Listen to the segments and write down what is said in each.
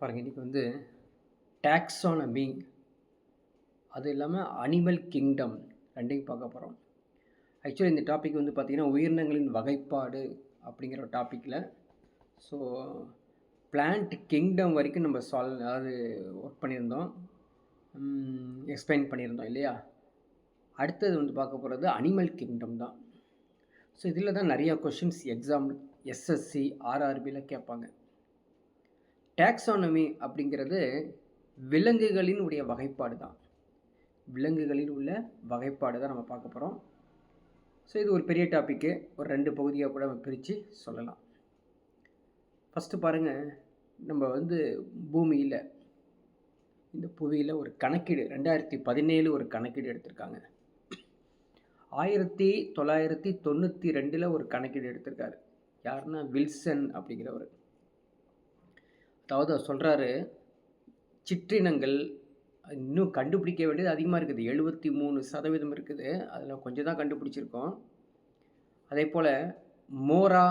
பாருங்க இன்றைக்கி வந்து டாக்ஸானமி அது இல்லாமல் அனிமல் கிங்டம் ரெண்டையும் பார்க்க போகிறோம். ஆக்சுவலி இந்த டாபிக் வந்து பார்த்திங்கன்னா உயிரினங்களின் வகைப்பாடு அப்படிங்கிற ஒரு டாப்பிக்கில். ஸோ பிளான்ட் கிங்டம் வரைக்கும் நம்ம அதாவது ஒர்க் பண்ணியிருந்தோம், எக்ஸ்பிளைன் பண்ணியிருந்தோம் இல்லையா. அடுத்தது வந்து பார்க்க போகிறது அனிமல் கிங்டம் தான். ஸோ இதில் தான் நிறையா கொஷின்ஸ் எக்ஸாம் எஸ்எஸ்சி ஆர்ஆர்பியில் கேட்பாங்க. டாக்ஸானமி அப்படிங்கிறது விலங்குகளின் உடைய வகைப்பாடு தான். விலங்குகளில் உள்ள வகைப்பாடு தான் நம்ம பார்க்க போகிறோம். ஸோ இது ஒரு பெரிய டாப்பிக்கு, ஒரு 2 பகுதியாக கூட நம்ம பிரித்து சொல்லலாம். ஃபஸ்ட்டு பாருங்கள், நம்ம வந்து பூமியில் இந்த புவியில் ஒரு கணக்கீடு 2017 ஒரு கணக்கீடு எடுத்திருக்காங்க. 1992 ஒரு கணக்கீடு எடுத்திருக்காரு. யாருன்னா வில்சன் அப்படிங்கிறவர். அதாவது அவர் சொல்கிறாரு, சிற்றினங்கள் இன்னும் கண்டுபிடிக்க வேண்டியது அதிகமாக இருக்குது. 73% இருக்குது, அதில் கொஞ்சம் தான் கண்டுபிடிச்சிருக்கோம். அதே போல் மோரா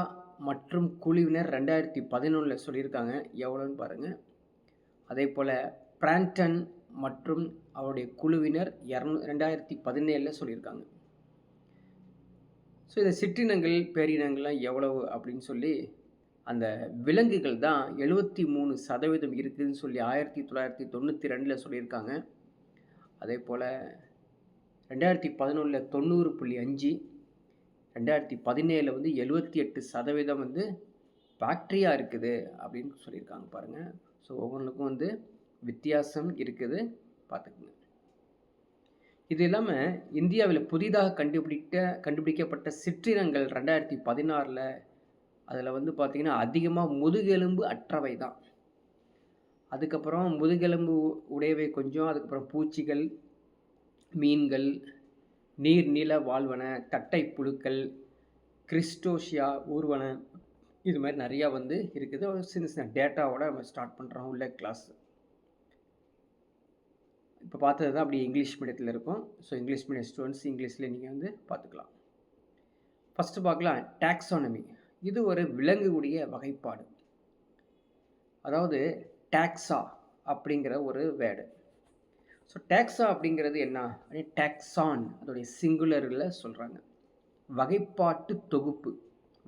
மற்றும் குழுவினர் 2011 சொல்லியிருக்காங்க, எவ்வளோன்னு பாருங்கள். அதே போல் பிராண்டன் மற்றும் அவருடைய குழுவினர் 2017 சொல்லியிருக்காங்க. ஸோ இந்த சிற்றினங்கள் பேரினங்கள்லாம் எவ்வளவு அப்படின்னு சொல்லி அந்த விலங்குகள் தான் 73% இருக்குதுன்னு சொல்லி 1992 சொல்லியிருக்காங்க. அதே போல் 2011 90.5, 2017 வந்து 78% வந்து பாக்டீரியா இருக்குது அப்படின்னு சொல்லியிருக்காங்க. பாருங்கள், ஸோ ஒவ்வொன்றுக்கும் வந்து வித்தியாசம் இருக்குது, பார்த்துக்குங்க. இது இல்லாமல் இந்தியாவில் புதிதாக கண்டுபிடிக்கப்பட்ட சிற்றினங்கள் 2016 அதில் வந்து பார்த்திங்கன்னா அதிகமாக முதுகெலும்பு அற்றவை தான். அதுக்கப்புறம் முதுகெலும்பு உடையவை கொஞ்சம், அதுக்கப்புறம் பூச்சிகள், மீன்கள், நீர்நில வாழ்வன, தட்டை புழுக்கள், கிறிஸ்டோஷியா ஊர்வன, இது மாதிரி நிறையா வந்து இருக்குது. சின்ன சின்ன டேட்டாவோட நம்ம ஸ்டார்ட் பண்ணுறோம் உள்ள கிளாஸ். இப்போ பார்த்தது தான் அப்படி இங்கிலீஷ் மீடியத்தில் இருக்கும். ஸோ இங்கிலீஷ் மீடியம் ஸ்டூடெண்ட்ஸ் இங்கிலீஷில் நீங்கள் வந்து பார்த்துக்கலாம். ஃபஸ்ட்டு பார்க்கலாம் டாக்ஸானமி. இது ஒரு விலங்குடைய வகைப்பாடு. அதாவது டாக்ஸா அப்படிங்கிற ஒரு வேர்டு. ஸோ டாக்ஸா அப்படிங்கிறது என்ன? டாக்ஸான் அதோடைய சிங்குலரில் சொல்கிறாங்க. வகைப்பாட்டு தொகுப்பு.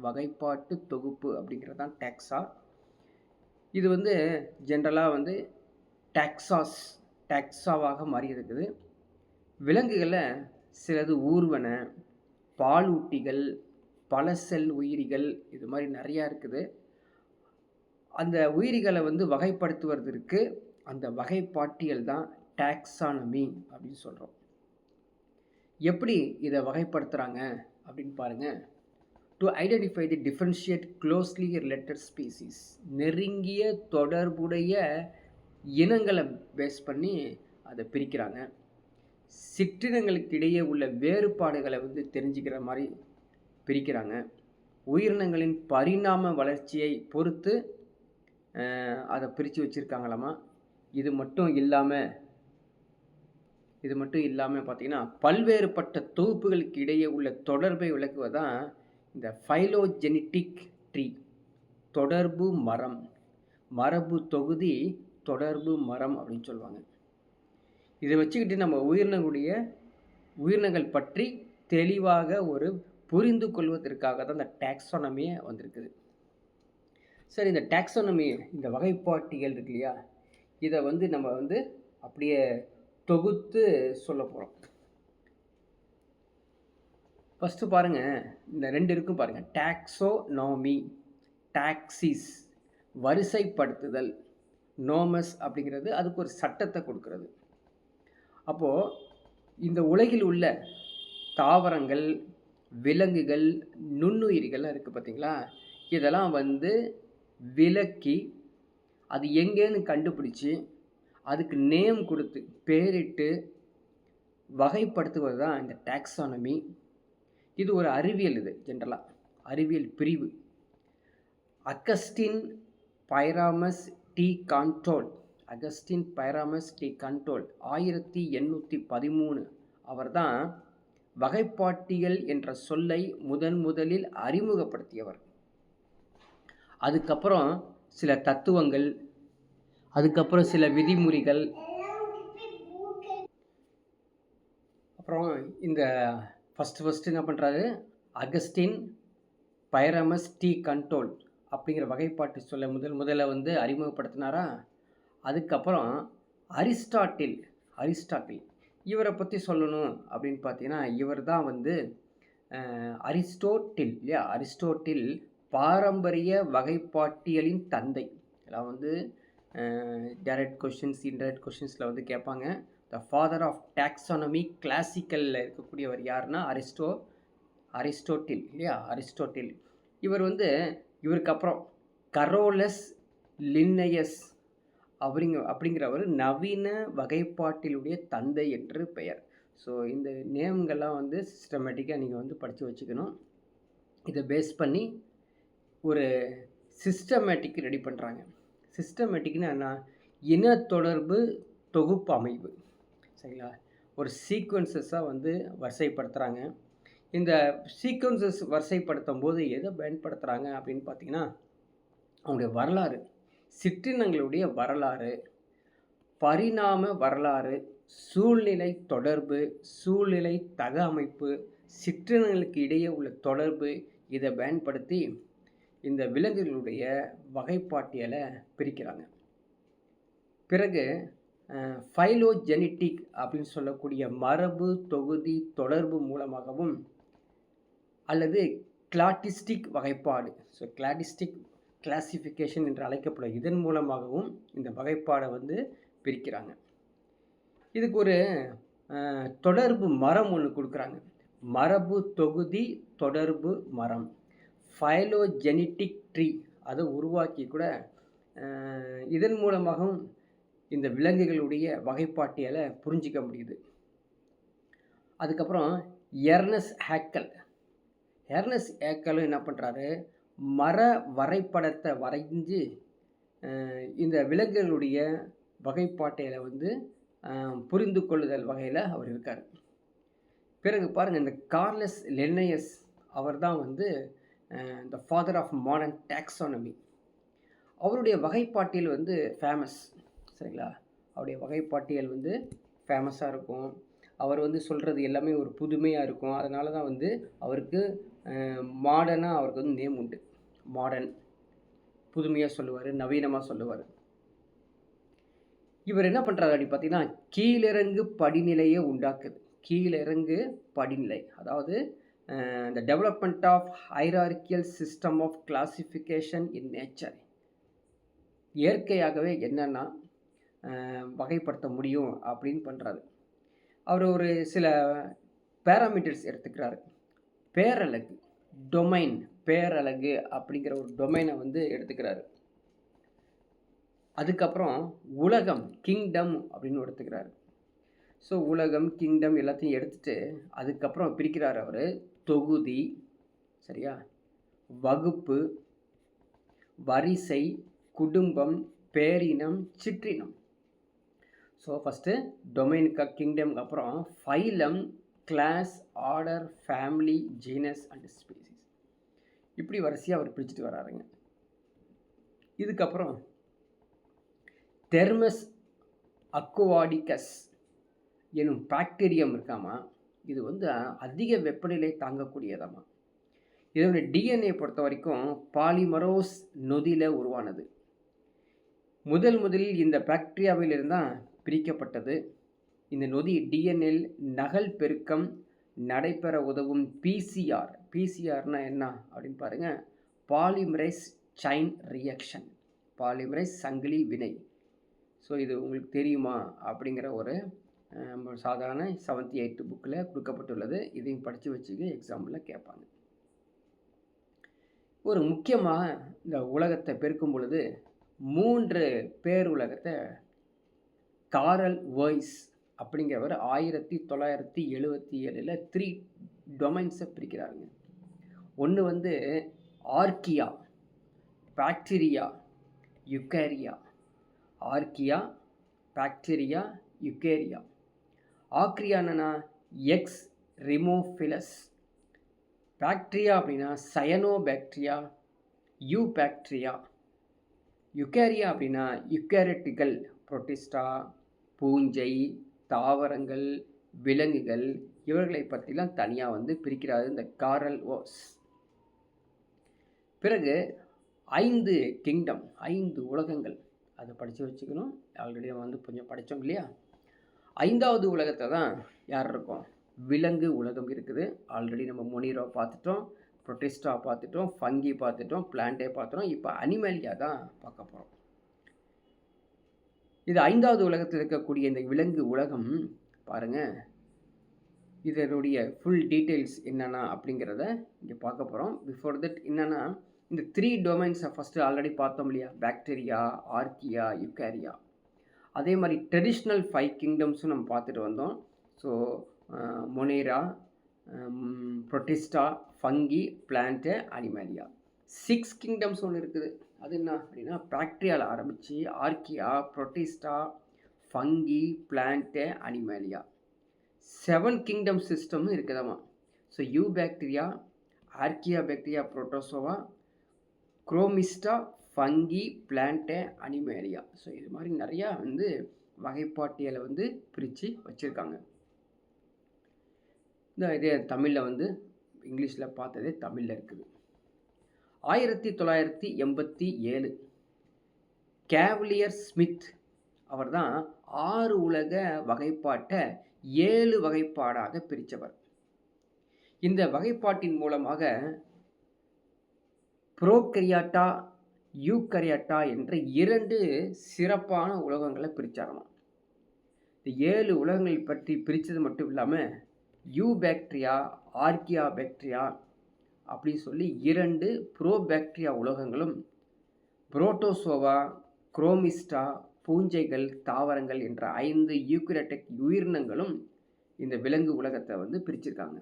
வகைப்பாட்டு தொகுப்பு அப்படிங்கிறது தான் டாக்ஸா. இது வந்து ஜென்ரலாக வந்து டாக்ஸாவாக மாறி இருக்குது. விலங்குகளில் சிலது ஊர்வன, பாலூட்டிகள், பல செல் உயிரிகள், இது மாதிரி நிறையா இருக்குது. அந்த உயிரிகளை வந்து வகைப்படுத்துவதற்கு அந்த வகைப்பாட்டியல் தான் டாக்ஸானமி அப்படின்னு சொல்கிறோம். எப்படி இதை வகைப்படுத்துகிறாங்க அப்படின்னு பாருங்கள். To identify the differentiate closely related species, நெருங்கிய தொடர்புடைய இனங்களை பேஸ் பண்ணி அதை பிரிக்கிறாங்க. சிற்றினங்களுக்கு இடையே உள்ள வேறுபாடுகளை வந்து தெரிஞ்சுக்கிற மாதிரி பிரிக்கிறாங்க. உயிரினங்களின் பரிணாம வளர்ச்சியை பொறுத்து அதை பிரித்து வச்சுருக்காங்களாமா. இது மட்டும் இல்லாமல் பார்த்திங்கன்னா பல்வேறுபட்ட தொகுப்புகளுக்கு இடையே உள்ள தொடர்பை விளக்குவதான் இந்த ஃபைலோஜெனிட்டிக் ட்ரீ, தொடர்பு மரம், மரபு தொகுதி தொடர்பு மரம் அப்படின்னு சொல்லுவாங்க. இதை வச்சுக்கிட்டு நம்ம உயிரினங்கள் பற்றி தெளிவாக ஒரு புரிந்து கொள்வதற்காக தான் இந்த டாக்ஸானமியே வந்திருக்குது. சரி, இந்த டாக்ஸானமி இந்த வகைப்பாட்டியல் இருக்கு இல்லையா, இதை வந்து நம்ம வந்து அப்படியே தொகுத்து சொல்ல போகிறோம். ஃபஸ்ட்டு பாருங்கள், இந்த 2 இருக்கும் பாருங்கள். டாக்ஸோனாமி, டாக்சிஸ் வரிசைப்படுத்துதல், நோமஸ் அப்படிங்கிறது அதுக்கு ஒரு சட்டத்தை கொடுக்கறது. அப்போது இந்த உலகில் உள்ள தாவரங்கள், விலங்குகள், நுண்ணுயிரிகள்லாம் இருக்குது பார்த்தீங்களா, இதெல்லாம் வந்து விலக்கி அது எங்கேன்னு கண்டுபிடிச்சி அதுக்கு நேம் கொடுத்து பேரிட்டு வகைப்படுத்துவது தான் இந்த டாக்ஸானமி. இது ஒரு அறிவியல், இது ஜென்ரலாக அறிவியல் பிரிவு. அகஸ்டின் பைராமஸ் டி கான்டோல் 1813 அவர் தான் வகைப்பாட்டியல் என்ற சொல்லை முதலில் அறிமுகப்படுத்தியவர். அதுக்கப்புறம் சில தத்துவங்கள், அதுக்கப்புறம் சில விதிமுறைகள், அப்புறம் இந்த ஃபஸ்ட்டு என்ன பண்ணுறாரு, அகஸ்டின் பைரமஸ் டி கண்ட்ரோல் அப்படிங்கிற வகைப்பாட்டு சொல்ல முதல்ல வந்து அறிமுகப்படுத்தினாரா. அதுக்கப்புறம் அரிஸ்டாட்டில் இவரை பற்றி சொல்லணும் அப்படின்னு பார்த்தீங்கன்னா, இவர் தான் வந்து அரிஸ்டோட்டில் இல்லையா, அரிஸ்டோட்டில் பாரம்பரிய வகைப்பாட்டியலின் தந்தை. இதெல்லாம் வந்து டைரக்ட் கொஷின்ஸ், இன்டைரக்ட் கொஷின்ஸில் வந்து கேட்பாங்க. த ஃபாதர் ஆஃப் டாக்ஸானமி கிளாசிக்கலில் இருக்கக்கூடியவர் யாருன்னா அரிஸ்டோட்டில் இல்லையா, அரிஸ்டோட்டில். இவருக்கு அப்புறம் கரோலஸ் லின்னயஸ் அப்படிங்கிறவர் நவீன வகைப்பாட்டிலுடைய தந்தை என்று பெயர். ஸோ இந்த நேம்கள்லாம் வந்து சிஸ்டமேட்டிக்காக நீங்கள் வந்து படித்து வச்சுக்கணும். இதை பேஸ் பண்ணி ஒரு சிஸ்டமேட்டிக் ரெடி பண்ணுறாங்க. சிஸ்டமேட்டிக்னா என்ன, இன தொடர்பு தொகுப்பு அமைப்பு, சரிங்களா. ஒரு சீக்வன்சஸாக வந்து வரிசைப்படுத்துகிறாங்க. இந்த சீக்வன்சஸ் வரிசைப்படுத்தும் போது எதை பயன்படுத்துகிறாங்க அப்படின்னு பார்த்தீங்கன்னா, அவங்களுடைய வரலாறு, சிற்றினங்களுடைய வரலாறு, பரிணாம வரலாறு, சூழ்நிலை தொடர்பு, சூழ்நிலை தக அமைப்பு, சிற்றினங்களுக்கு இடையே உள்ள தொடர்பு, இதை பயன்படுத்தி இந்த விலங்குகளுடைய வகைப்பாட்டியலை பிரிக்கிறாங்க. பிறகு ஃபைலோஜெனிட்டிக் அப்படின்னு சொல்லக்கூடிய மரபு தொகுதி தொடர்பு மூலமாகவும் அல்லது கிளாட்டிஸ்டிக் வகைப்பாடு, ஸோ கிளாட்டிஸ்டிக் கிளாசிஃபிகேஷன் என்று அழைக்கப்படும் இதன் மூலமாகவும் இந்த வகைப்பாடை வந்து பிரிக்கிறாங்க. இதுக்கு ஒரு தொடர்பு மரம் ஒன்று கொடுக்குறாங்க, மரபு தொகுதி தொடர்பு மரம், ஃபைலோஜெனிட்டிக் ட்ரீ. அதை உருவாக்கி கூட இதன் மூலமாகவும் இந்த விலங்குகளுடைய வகைப்பாட்டியலை புரிஞ்சிக்க முடியுது. அதுக்கப்புறம் எர்னஸ்ட் ஹேக்கலும் என்ன பண்ணுறாரு, மர வரைபடத்தை வரைஞ்சி இந்த விலங்குகளுடைய வகைப்பாட்டியலை வந்து புரிந்து கொள்ளுதல் வகையில் அவர் இருக்கார். பிறகு பாருங்கள், இந்த கார்லஸ் லின்னயஸ் அவர் தான் வந்து the father of modern taxonomy. அவருடைய வகைப்பாட்டியல் வந்து ஃபேமஸ், சரிங்களா. அவருடைய வகைப்பாட்டியல் வந்து ஃபேமஸாக இருக்கும். அவர் வந்து சொல்கிறது எல்லாமே ஒரு புதுமையாக இருக்கும். அதனால தான் வந்து அவருக்கு மாடர்னாக அவருக்கு வந்து நேம் உண்டு. மாடர்ன், புதுமையாக சொல்லுவார், நவீனமாக சொல்லுவார். இவர் என்ன பண்ணுறாரு அப்படி பார்த்தீங்கன்னா, கீழிறங்கு படிநிலையை உண்டாக்குது. கீழிறங்கு படிநிலை, அதாவது the development of hierarchical system of classification in nature. இயற்கையாகவே என்னென்னா வகைப்படுத்த முடியும் அப்படின்னு பண்ணுறாரு. அவர் ஒரு சில பேராமீட்டர்ஸ் எடுத்துக்கிறாரு. பேரலகு, டொமைன், பேரலகு அப்படிங்கிற ஒரு டொமைனை வந்து எடுத்துக்கிறாரு. அதுக்கப்புறம் உலகம், கிங்டம் அப்படின்னு எடுத்துக்கிறாரு. ஸோ உலகம், கிங்டம் எல்லாத்தையும் எடுத்துட்டு அதுக்கப்புறம் பிரிக்கிறார் அவர். தொகுதி, சரியா, வகுப்பு, வரிசை, குடும்பம், பேரினம், சிற்றினம். ஸோ ஃபஸ்ட்டு டொமைனுக்கு, கிங்டம்க்கு அப்புறம் phylum, class, order, family, genus and species. இப்படி வரிசையாக அவர் பிரிச்சுட்டு வராருங்க. இதுக்கப்புறம் தெர்மஸ் அக்வாடிகஸ் எனும் பாக்டீரியம் இருக்காமா, இது வந்து அதிக வெப்பநிலை தாங்கக்கூடியதாமா. இதோட டிஎன்ஏ பொறுத்த வரைக்கும் பாலிமரோஸ் நொதியில் உருவானது. முதலில் இந்த பாக்டீரியாவில் இருந்தால் பிரிக்கப்பட்டது. இந்த நொதி டிஎன்ஏ நகல் பெருக்கம் நடைபெற உதவும் பிசிஆர்னா என்ன அப்படின்னு பாருங்கள், பாலிமரைஸ் செயின் ரியாக்ஷன், பாலிமரைஸ் சங்கிலி வினை. ஸோ இது உங்களுக்கு தெரியுமா அப்படிங்கிற ஒரு சாதாரண 7th 8th புக்கில் கொடுக்கப்பட்டுள்ளது. இதையும் படித்து வச்சுக்க, எக்ஸாம்பிளில் கேட்பாங்க. ஒரு முக்கியமாக இந்த உலகத்தை பெருக்கும் பொழுது 3 பேருலகத்தை காரல் வைஸ் அப்படிங்கிறவர் 1977 3 டொமைன்ஸை பிரிக்கிறாருங்க. ஒன்று வந்து archaea, bacteria, eukarya. Archaea, bacteria, eukarya. ஆக்ரியானா எக்ஸ் ரிமோஃபிலஸ். பாக்டீரியா அப்படின்னா சயனோபாக்டீரியா, யூபாக்டீரியா. யுகேரியா அப்படின்னா யுகேரிட்டுகள், புரோட்டிஸ்டா, பூஞ்சை, தாவரங்கள், விலங்குகள் இவர்களை பற்றிலாம் தனியாக வந்து பிரிக்கிறாரு இந்த காரல் ஓஸ். பிறகு 5 கிங்டம், 5 உலகங்கள், அதை படித்து வச்சுக்கணும். ஆல்ரெடி நம்ம வந்து கொஞ்சம் படித்தோம் இல்லையா. 5வது உலகத்தை தான் யார் இருக்கோம், விலங்கு உலகம் இருக்குது. ஆல்ரெடி நம்ம மொனிரோ பார்த்துட்டோம், புரோட்டிஸ்டா பார்த்துட்டோம், ஃபங்கி பார்த்துட்டோம், பிளான்டே பார்த்துட்டோம். இப்போ அனிமேலியா தான் பார்க்க போகிறோம். இது 5வது உலகத்தில் இருக்கக்கூடிய இந்த விலங்கு உலகம் பாருங்கள், இதனுடைய ஃபுல் டீட்டெயில்ஸ் என்னென்னா அப்படிங்கிறத இங்கே பார்க்க போகிறோம். பிஃபோர் தட் என்னென்னா, இந்த 3 டொமைன்ஸை ஃபஸ்ட்டு ஆல்ரெடி பார்த்தோம் இல்லையா, பாக்டீரியா, ஆர்கியா, யுகேரியா. அதே மாதிரி ட்ரெடிஷ்னல் 5 கிங்டம்ஸும் நம்ம பார்த்துட்டு வந்தோம். So monera, protista, fungi, plant, animalia. 6 kingdoms ஒன்று இருக்குது. அது என்ன அப்படின்னா, பாக்டீரியாவில் ஆரம்பித்து archaea, protista, fungi, plant, animalia. 7 kingdom சிஸ்டமும் இருக்குதாமா. So eubacteria, archaebacteria, protozoa, chromista, fungi, plant, animalia. So இது மாதிரி நிறையா வந்து வகைப்பாட்டியலை வந்து பிரித்து வச்சுருக்காங்க. இந்த இதே தமிழில் வந்து இங்கிலீஷில் பார்த்ததே தமிழில் இருக்குது. 1987 கேவ்லியர் ஸ்மித் அவர் தான் 6 உலக வகைப்பாட்டை 7 வகைப்பாடாக பிரித்தவர். இந்த வகைப்பாட்டின் மூலமாக ப்ரோகரியாட்டா, யூகரியாட்டா என்ற 2 சிறப்பான உலகங்களை பிரித்தாராம். இந்த 7 உலகங்களை பற்றி பிரித்தது மட்டும் இல்லாமல் யூ பாக்டீரியா, ஆர்கியா பாக்டீரியா அப்படின்னு சொல்லி 2 ப்ரோபாக்டீரியா உலகங்களும், புரோட்டோசோவா, குரோமிஸ்டா, பூஞ்சைகள், தாவரங்கள் என்ற 5 யூகரியோட்டிக் உயிரினங்களும் இந்த விலங்கு உலகத்தை வந்து பிரிச்சிருக்காங்க.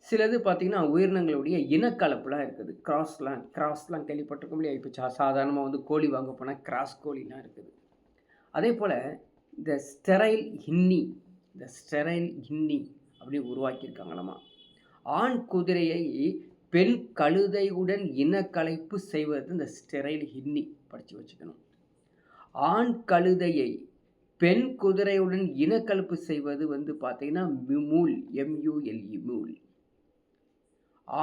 சிலது பார்த்திங்கன்னா உயிரினங்களுடைய இனக்கலப்புலாம் இருக்குது. கிராஸ்லாம் கேள்விப்பட்டிருக்கோம் இல்லையா. இப்போ சாதாரணமாக வந்து கோழி வாங்க போனால் கிராஸ் கோழிலாம் இருக்குது. அதே போல் இந்த ஸ்டெரைல் ஹின்னி அப்படி உருவாக்கியிருக்காங்களாமா. ஆண் குதிரையை பெண் கழுதையுடன் இனக்கலைப்பு செய்வது இந்த ஸ்டெரைல் ஹின்னி, படித்து வச்சுக்கணும். ஆண் கழுதையை பெண் குதிரையுடன் இனக்கலப்பு செய்வது வந்து பார்த்தீங்கன்னா மியூல், MULE மியூல்.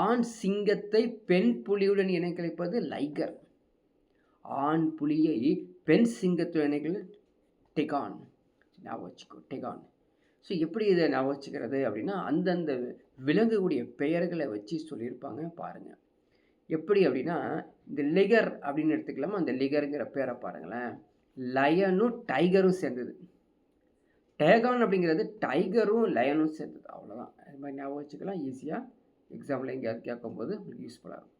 ஆண் சிங்கத்தை பெண் புலியுடன் இணைக்கலைப்பது லைகர். ஆண் புலியை பெண் சிங்கத்துடன் இணைக்கிறது டெகான். ஞாபகம் வச்சுக்கோ, டெகான். ஸோ எப்படி இதை ஞாபகம் வச்சுக்கிறது அப்படின்னா, அந்தந்த விலங்குடைய பெயர்களை வச்சு சொல்லியிருப்பாங்க பாருங்கள். எப்படி அப்படின்னா, இந்த லிகர் அப்படின்னு எடுத்துக்கலாமா, அந்த லிகருங்கிற பேரை பாருங்களேன். லயனும் டைகரும் சேர்ந்தது. டேகான் அப்படிங்கிறது டைகரும் லயனும் சேர்ந்தது. அவ்வளோதான். அது மாதிரி ஞாபகம் வச்சுக்கலாம். ஈஸியாக எக்ஸாம்பிள் எங்கேயாவது கேட்கும்போது உங்களுக்கு யூஸ்ஃபுல்லாக இருக்கும்.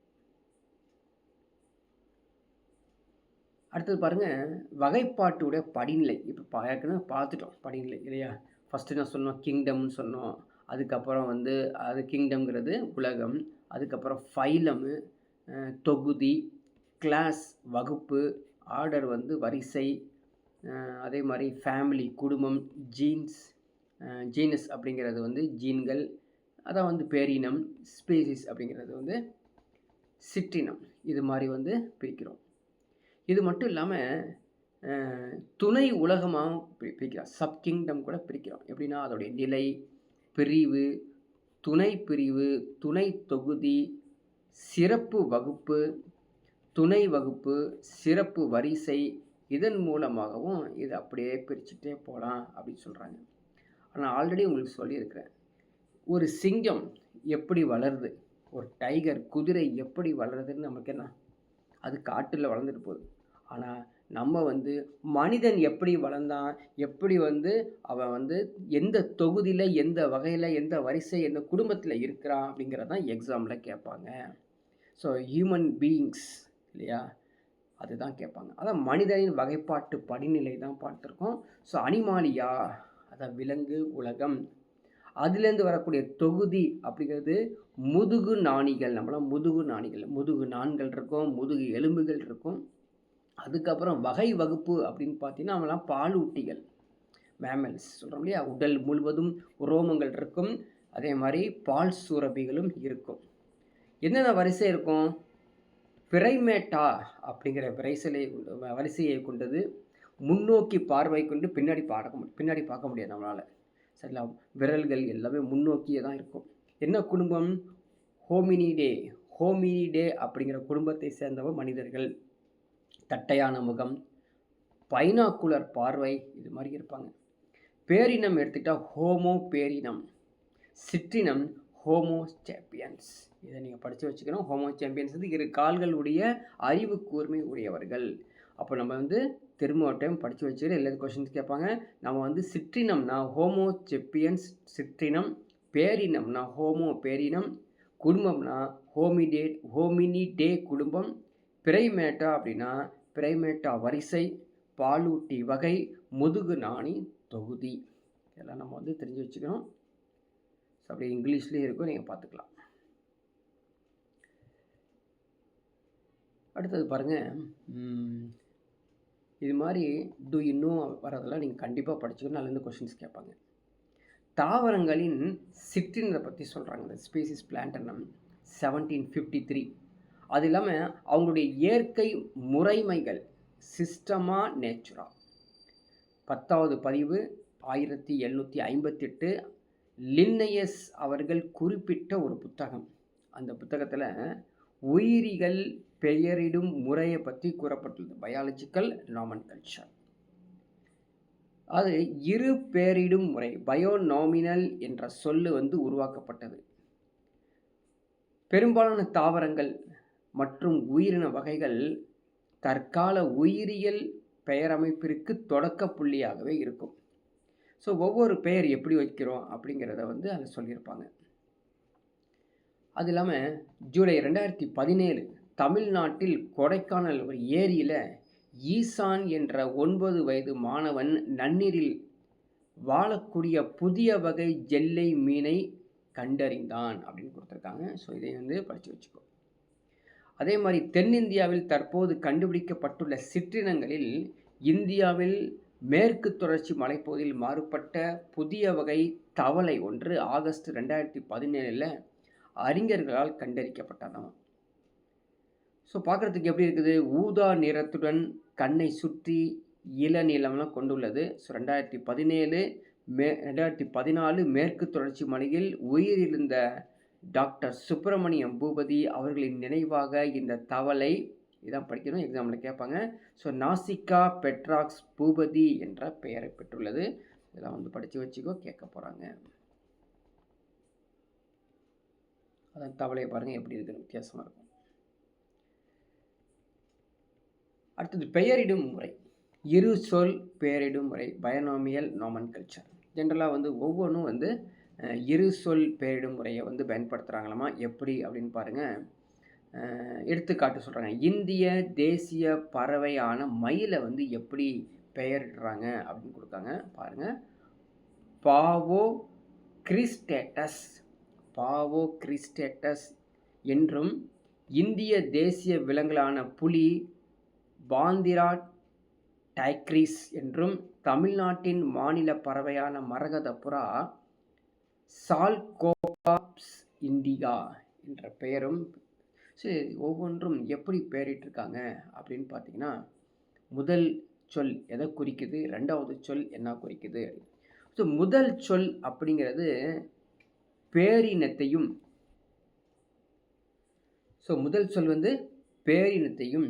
அடுத்தது பாருங்கள், வகைப்பாட்டுடைய படிநிலை. இப்போ ஏற்கனவே பார்த்துட்டோம் படிநிலை இல்லையா. ஃபஸ்ட்டு நான் சொன்னோம் கிங்டம்னு சொன்னோம். அதுக்கப்புறம் வந்து அது கிங்டம்ங்கிறது உலகம். அதுக்கப்புறம் ஃபைலமு தொகுதி, கிளாஸ் வகுப்பு, ஆர்டர் வந்து வரிசை, அதே மாதிரி ஃபேமிலி குடும்பம், ஜீனஸ் அப்படிங்கிறது வந்து ஜீன்கள், அதான் வந்து பேரினம், ஸ்பீசிஸ் அப்படிங்கிறது வந்து சிற்றினம். இது மாதிரி வந்து பிரிக்கிறோம். இது மட்டும் இல்லாமல் துணை உலகமாகவும் பிரிக்கிறோம். சப் கிங்டம் கூட பிரிக்கிறோம். எப்படின்னா அதோடைய நிலை, பிரிவு, துணை பிரிவு, துணை தொகுதி, சிறப்பு வகுப்பு, துணை வகுப்பு, சிறப்பு வரிசை, இதன் மூலமாகவும் இது அப்படியே பிரிச்சுட்டே போகலாம் அப்படின்னு சொல்கிறாங்க. ஆனால் ஆல்ரெடி உங்களுக்கு சொல்லியிருக்கிறேன், ஒரு சிங்கம் எப்படி வளருது, ஒரு டைகர் குதிரை எப்படி வளருதுன்னு நமக்கு என்ன, அது காட்டில் வளர்ந்துட்டு போகுது. ஆனால் நம்ம வந்து மனிதன் எப்படி வளர்ந்தான், எப்படி வந்து அவன் வந்து எந்த தொகுதியில், எந்த வகையில், எந்த வரிசை, எந்த குடும்பத்தில் இருக்கிறான் அப்படிங்கிறதான் எக்ஸாமில் கேட்பாங்க. ஸோ ஹியூமன் பீயிங்ஸ் இல்லையா, அதுதான் கேட்பாங்க. அதான் மனிதனின் வகைப்பாட்டு படிநிலை தான் பார்த்துருக்கோம். ஸோ அனிமாலியா, அதான் விலங்கு உலகம். அதுலேருந்து வரக்கூடிய தொகுதி அப்படிங்கிறது முதுகு நாணிகள். நம்மளாம் முதுகு நாணிகள், முதுகு நாண்கள் இருக்கும், முதுகு எலும்புகள் இருக்கும். அதுக்கப்புறம் வகை வகுப்பு அப்படின்னு பார்த்தீங்கன்னா நம்மளாம் பாலூட்டிகள், மேமல்ஸ் சொல்கிறோம் இல்லையா. உடல் முழுவதும் உரோமங்கள் இருக்கும், அதே மாதிரி பால் சுரப்பிகளும் இருக்கும். என்னென்ன வரிசை இருக்கும், பிரைமேட்டா அப்படிங்கிற வரிசையை கொண்டது. முன்னோக்கி பார்வை கொண்டு பின்னாடி பார்க்க முடியாது நம்மளால. சரிங்களா? விரல்கள் எல்லாமே முன்னோக்கியே தான் இருக்கும். என்ன குடும்பம்? ஹோமினிடே. ஹோமினிடே அப்படிங்கிற குடும்பத்தை சேர்ந்தவங்க மனிதர்கள். தட்டையான முகம், பைனாக்குலர் பார்வை, இது மாதிரி இருப்பாங்க. பேரினம் எடுத்துக்கிட்டா ஹோமோ பேரினம். சிற்றினம் ஹோமோ சேப்பியன்ஸ். இதை நீங்கள் படித்து வச்சுக்கணும். ஹோமோ சேம்பியன்ஸ் வந்து 2 கால்கள் உடைய அறிவு கூர்மை உடையவர்கள். அப்போ நம்ம வந்து திரும்ப ஒரு டைம் படித்து வச்சுக்கிட்டு எல்லா கொஷின்ஸ் கேட்பாங்க. நம்ம வந்து சிற்றினம்னா ஹோமோ செப்பியன்ஸ் சிற்றினம், பேரினம்னா ஹோமோ பேரினம், குடும்பம்னா ஹோமினிடே குடும்பம், பிரைமேட்டா அப்படின்னா பிரைமேட்டா வரிசை, பாலூட்டி வகை, முதுகு நாணி தொகுதி. இதெல்லாம் நம்ம வந்து தெரிஞ்சு வச்சுக்கணும். அப்படி இங்கிலீஷ்லேயே இருக்கும், நீங்கள் பார்த்துக்கலாம். அடுத்தது பாருங்கள், இது மாதிரி டு யூ நோ வரதெல்லாம் நீங்கள் கண்டிப்பாக படிச்சுக்கணும். அதுலேருந்து கொஷின்ஸ் கேட்பாங்க. தாவரங்களின் சிற்றினத்தை பற்றி சொல்கிறாங்க. இந்த ஸ்பீசிஸ் பிளான்டனம் 1753. அது இல்லாமல் அவங்களுடைய இயற்கை முறைமைகள் சிஸ்டமா நேச்சுரா 10வது பதிவு 1758 லின்னயஸ் அவர்கள் குறிப்பிட்ட ஒரு புத்தகம். அந்த புத்தகத்தில் உயிரிகள் பெயரிடும் முறையை பற்றி கூறப்பட்டுள்ளது. பயாலஜிக்கல் நாமன்கல்ச்சர். அது இரு பெயரிடும் முறை பயோநாமினல் என்ற சொல்லு வந்து உருவாக்கப்பட்டது. பெரும்பாலான தாவரங்கள் மற்றும் உயிரின வகைகள் தற்கால உயிரியல் பெயரமைப்பிற்கு தொடக்க புள்ளியாகவே இருக்கும். ஸோ ஒவ்வொரு பெயர் எப்படி வைக்கிறோம் அப்படிங்கிறத வந்து அதில் சொல்லியிருப்பாங்க. அது இல்லாமல் ஜூலை 2017 தமிழ்நாட்டில் கொடைக்கானல் ஒரு ஏரியில் ஈசான் என்ற 9 வயது மாணவன் நன்னீரில் வாழக்கூடிய புதிய வகை ஜெல்லை மீனை கண்டறிந்தான் அப்படின்னு கொடுத்துருக்காங்க. ஸோ இதை வந்து படித்து வச்சுக்கோ. அதே மாதிரி தென்னிந்தியாவில் தற்போது கண்டுபிடிக்கப்பட்டுள்ள சிற்றினங்களில் இந்தியாவில் மேற்கு தொடர்ச்சி மலைப்பகுதியில் மாறுபட்ட புதிய வகை தவளை ஒன்று ஆகஸ்ட் 2017 அறிஞர்களால் கண்டறிக்கப்பட்டதாம். ஸோ பார்க்குறதுக்கு எப்படி இருக்குது? ஊதா நிறத்துடன் கண்ணை சுற்றி இளநீளம்லாம் கொண்டுள்ளது. ஸோ 2014 மேற்கு தொடர்ச்சி மலையில் உயிரிழந்த டாக்டர் சுப்பிரமணியம் பூபதி அவர்களின் நினைவாக இந்த தவளை, இதான் படிக்கணும், எக்ஸாமில் கேட்பாங்க. ஸோ நாசிகா பெட்ராக்ஸ் பூபதி என்ற பெயரை பெற்றுள்ளது. இதெல்லாம் வந்து படித்து வச்சுக்கோ, கேட்க போகிறாங்க. அதான் தவளையை பாருங்கள் எப்படி இருக்குன்னு, வித்தியாசமாக இருக்கும். அடுத்தது பெயரிடும் முறை. இரு சொல் பெயரிடும் முறை பயோனாமியல் நாமன்கல்ச்சர். ஜென்ரலாக வந்து ஒவ்வொன்றும் வந்து இரு சொல் பெயரிடும் முறையை வந்து பயன்படுத்துகிறாங்களாமா. எப்படி அப்படின்னு பாருங்கள். எடுத்துக்காட்டு சொல்கிறாங்க. இந்திய தேசிய பறவையான மயிலை வந்து எப்படி பெயரிடுறாங்க அப்படின்னு கொடுக்காங்க பாருங்கள். பாவோ கிறிஸ்டேட்டஸ் என்றும், இந்திய தேசிய விலங்குகளான புலி பாந்திரா டைக்ரிஸ் என்றும், தமிழ்நாட்டின் மாநில பறவையான மரகத புறா சால்கோபாப்ஸ் இண்டிகா என்ற பெயரும். சரி, ஒவ்வொன்றும் எப்படி பெயரிட்டிருக்காங்க அப்படின்னு பார்த்தீங்கன்னா, முதல் சொல் எதை குறிக்குது, ரெண்டாவது சொல் என்ன குறிக்குது. ஸோ முதல் சொல் அப்படிங்கிறது பேரினத்தையும், முதல் சொல் வந்து பேரினத்தையும்,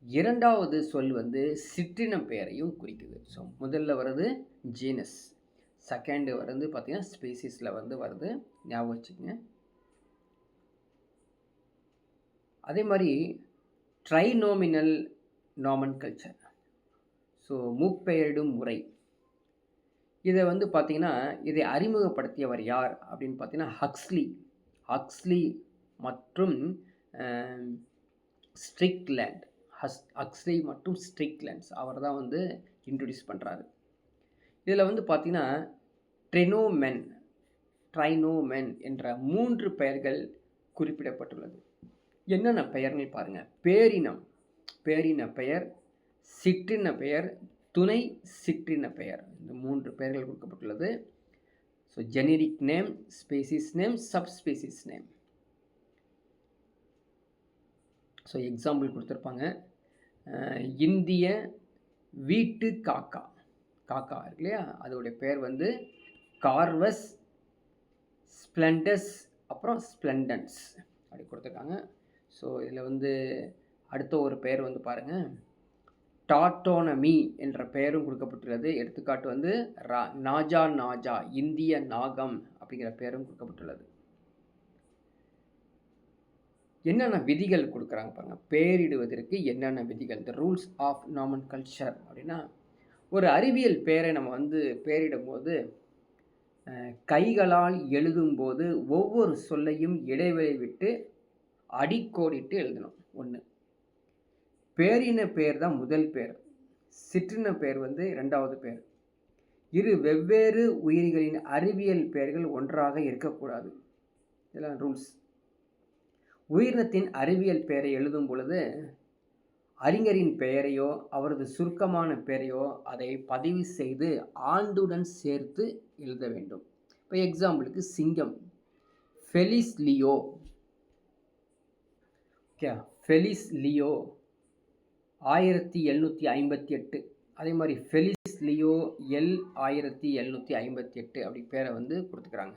இரண்டாவது சொல் வந்து சிற்றின பெயரையும் குறிக்குது. ஸோ முதல்ல வர்றது ஜீனஸ், செகண்டு வந்து பார்த்தீங்கன்னா ஸ்பீசிஸில் வந்து வருது, ஞாபகம் வச்சுக்கோங்க. அதே மாதிரி ட்ரைனோமினல் நாமன்கல்ச்சர், ஸோ முப்பெயரிடும் முறை. இதை வந்து பார்த்திங்கன்னா, இதை அறிமுகப்படுத்தியவர் யார் அப்படின்னு பார்த்தீங்கன்னா ஹக்ஸ்லி மற்றும் ஸ்ட்ரிக்லேண்ட்ஸ் அவர் தான் வந்து இன்ட்ரடியூஸ் பண்ணுறாரு. இதில் வந்து பார்த்திங்கன்னா ட்ரைனோமென் என்ற 3 பெயர்கள் குறிப்பிடப்பட்டுள்ளது. என்னென்ன பெயர்னு பாருங்கள். பேரின பெயர், சிற்றின பெயர், துணை சிற்றின பெயர், இந்த 3 பெயர்கள் கொடுக்கப்பட்டுள்ளது. So generic name, species name, subspecies name. So example கொடுத்துருப்பாங்க. இந்திய வீட்டு காக்கா காக்கா இருக்கு இல்லையா, அதோடைய பேர் வந்து கார்வஸ் ஸ்ப்ளெண்டஸ், அப்புறம் ஸ்ப்ளெண்டன்ஸ் அப்படி கொடுத்துருக்காங்க. ஸோ இதில் வந்து அடுத்த ஒரு பெயர் வந்து பாருங்கள், டாட்டோனமி என்ற பெயரும் கொடுக்கப்பட்டுள்ளது. எடுத்துக்காட்டு வந்து நாஜா நாஜா, இந்திய நாகம் அப்படிங்கிற பெயரும் கொடுக்கப்பட்டுள்ளது. என்னென்ன விதிகள் கொடுக்குறாங்க பாருங்கள், பெயரிடுவதற்கு என்னென்ன விதிகள், த ரூல்ஸ் ஆஃப் நாமன்கல்ச்சர் அப்படின்னா, ஒரு அறிவியல் பெயரை நம்ம வந்து பெயரிடும் போது கைகளால் எழுதும்போது ஒவ்வொரு சொல்லையும் இடைவெளி விட்டு அடிக்கோடிட்டு எழுதணும். ஒன்று, பேரின பெயர் தான் முதல் பெயர், சிற்றின பெயர் வந்து இரண்டாவது பெயர். இரு வெவ்வேறு உயிரிகளின் அறிவியல் பெயர்கள் ஒன்றாக இருக்கக்கூடாது. இதெல்லாம் ரூல்ஸ். உயிரினத்தின் அறிவியல் பெயரை எழுதும் பொழுது அறிஞரின் பெயரையோ அவரது சுருக்கமான பெயரையோ அதை பதிவு செய்து ஆண்டுடன் சேர்த்து எழுத வேண்டும். இப்போ எக்ஸாம்பிளுக்கு சிங்கம், Felix Leo. Okay, Felix Leo 1758. அதே மாதிரி ஃபெலிஸ் லியோ எல் 1758 அப்படி பேரை வந்து கொடுத்துக்கிறாங்க.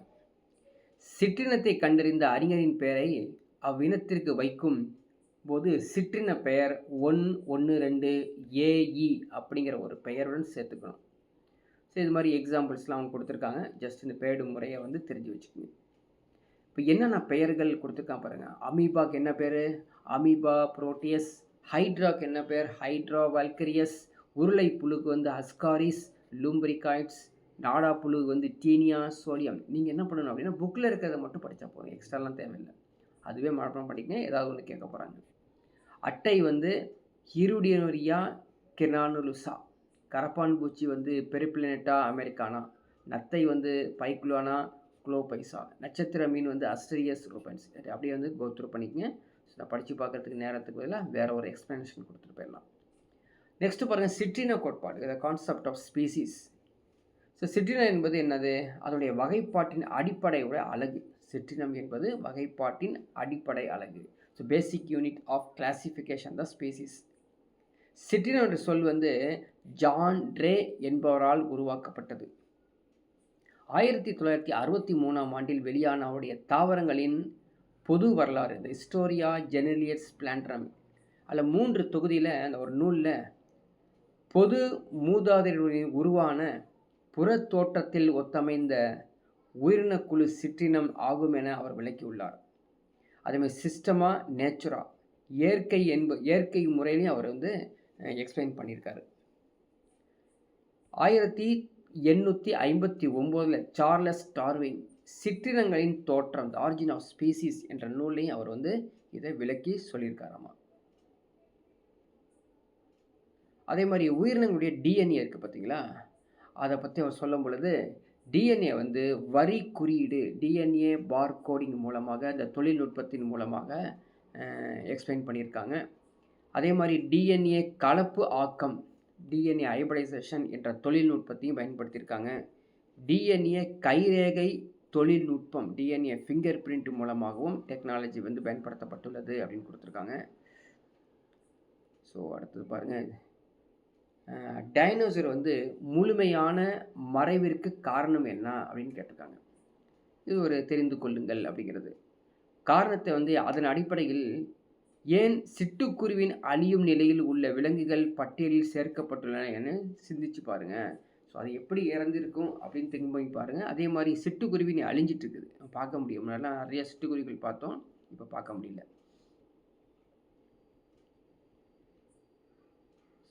சிற்றினத்தை கண்டறிந்த அறிஞரின் பெயரை அவ்வினத்திற்கு வைக்கும் போது சிற்றின பெயர் 112 ஏஇ அப்படிங்கிற ஒரு பெயருடன் சேர்த்துக்கணும். ஸோ இது மாதிரி எக்ஸாம்பிள்ஸ்லாம் அவங்க கொடுத்துருக்காங்க. ஜஸ்ட் இந்த பெயரிடும் முறையை வந்து தெரிஞ்சு வச்சுக்கோங்க. இப்போ என்னென்ன பெயர்கள் கொடுத்துருக்கான் பாருங்கள். அமீபாக்கு என்ன பேர், அமீபா புரோட்டியஸ். ஹைட்ராக்கு என்ன பேர், ஹைட்ரா வால்கரியஸ். உருளை புழுக்கு வந்து அஸ்காரிஸ் லூம்பரிகாய்ட்ஸ். நாடா புழுகு வந்து டீனியா சோலியம். நீங்கள் என்ன பண்ணணும் அப்படின்னா புக்கில் இருக்கிறத மட்டும் படித்தா போதும், எக்ஸ்ட்ராலாம் தேவையில்லை. அதுவே மனப்பாடம் பண்ணிக்கங்க, ஏதாவது ஒன்று கேட்க போகிறாங்க. அட்டை வந்து ஹிருடினோரியா கெனானுலுசா. கரப்பான் பூச்சி வந்து பெரிப்ளினேட்டா அமெரிக்கானா. நத்தை வந்து பைக்குலானா குளோபைசா. நட்சத்திர மீன் வந்து அஸ்டரியஸ் ரூபன்ஸ். அப்படியே வந்து கோத்ரூ பண்ணிக்கங்க. நான் படித்து பார்க்குறதுக்கு நேரத்துக்கு பதிலாக வேறு ஒரு எக்ஸ்ப்ளனேஷன் கொடுத்துட்டு போயிடலாம். நெக்ஸ்ட்டு பாருங்கள், சிற்றின கோட்பாடு, the concept of species. So சிற்றினம் என்பது என்னது, அதனுடைய வகைப்பாட்டின் அடிப்படையோட அலகு. சிற்றினம் என்பது வகைப்பாட்டின் அடிப்படை அலகு. So basic unit of classification the species. சிற்றினம் என்ற சொல் வந்து ஜான் ட்ரே என்பவரால் உருவாக்கப்பட்டது. 1963ஆம் ஆண்டில் வெளியான அவருடைய தாவரங்களின் பொது வரலாறு, இந்த ஹிஸ்டோரியா ஜெனலியஸ் பிளான்ட்ரம், அதில் 3 தொகுதியில் அந்த ஒரு நூலில் பொது மூதாதையர்களின் உருவான புற தோற்றத்தில் ஒத்தமைந்த உயிரினக்குழு சிற்றினம் ஆகும் என அவர் விளக்கியுள்ளார். அதேமாதிரி சிஸ்டமா நேச்சுரா, இயற்கை முறையிலையும் அவர் வந்து எக்ஸ்பிளைன் பண்ணியிருக்காரு. 1859 சார்லஸ் டார்வின் சிற்றினங்களின் தோற்றம், த ஆரிஜின் ஆஃப் ஸ்பீசிஸ் என்ற நூலையும் அவர் வந்து இதை விளக்கி சொல்லியிருக்காராமா. அதே மாதிரி உயிரினங்களுடைய டிஎன்ஏ இருக்குது பார்த்தீங்களா, அதை பற்றி அவர் சொல்லும் பொழுது டிஎன்ஏ வந்து வரி குறியீடு, டிஎன்ஏ பார்கோடிங் மூலமாக, இந்த தொழில்நுட்பத்தின் மூலமாக எக்ஸ்பிளைன் பண்ணியிருக்காங்க. அதே மாதிரி டிஎன்ஏ கலப்பு ஆக்கம், டிஎன்ஏ ஹைபிரிடைசேஷன் என்ற தொழில்நுட்பத்தையும் பயன்படுத்தியிருக்காங்க. டிஎன்ஏ கைரேகை தொழில்நுட்பம், டிஎன்ஏ ஃபிங்கர் பிரிண்ட் மூலமாகவும் டெக்னாலஜி வந்து பயன்படுத்தப்பட்டுள்ளது அப்படின்னு கொடுத்துருக்காங்க. ஸோ அடுத்தது பாருங்கள், டைனோசர் வந்து முழுமையான மறைவிற்கு காரணம் என்ன அப்படின்னு கேட்டிருக்காங்க. இது ஒரு தெரிந்து கொள்ளுங்கள் அப்படிங்கிறது. காரணத்தை வந்து அதன் அடிப்படையில் ஏன் சிட்டுக்குருவின் அழியும் நிலையில் உள்ள விலங்குகள் பட்டியலில் சேர்க்கப்பட்டுள்ளன என சிந்திச்சு பாருங்கள். ஸோ அது எப்படி இறந்துருக்கும் அப்படின்னு திங்க் பண்ணி பாருங்கள். அதே மாதிரி சிட்டுக்குருவி அழிஞ்சிட்டு இருக்குது, பார்க்க முடியும். முன்னாடிலாம் நிறைய சிட்டுக்குருவிகள் பார்த்தோம், இப்போ பார்க்க முடியல.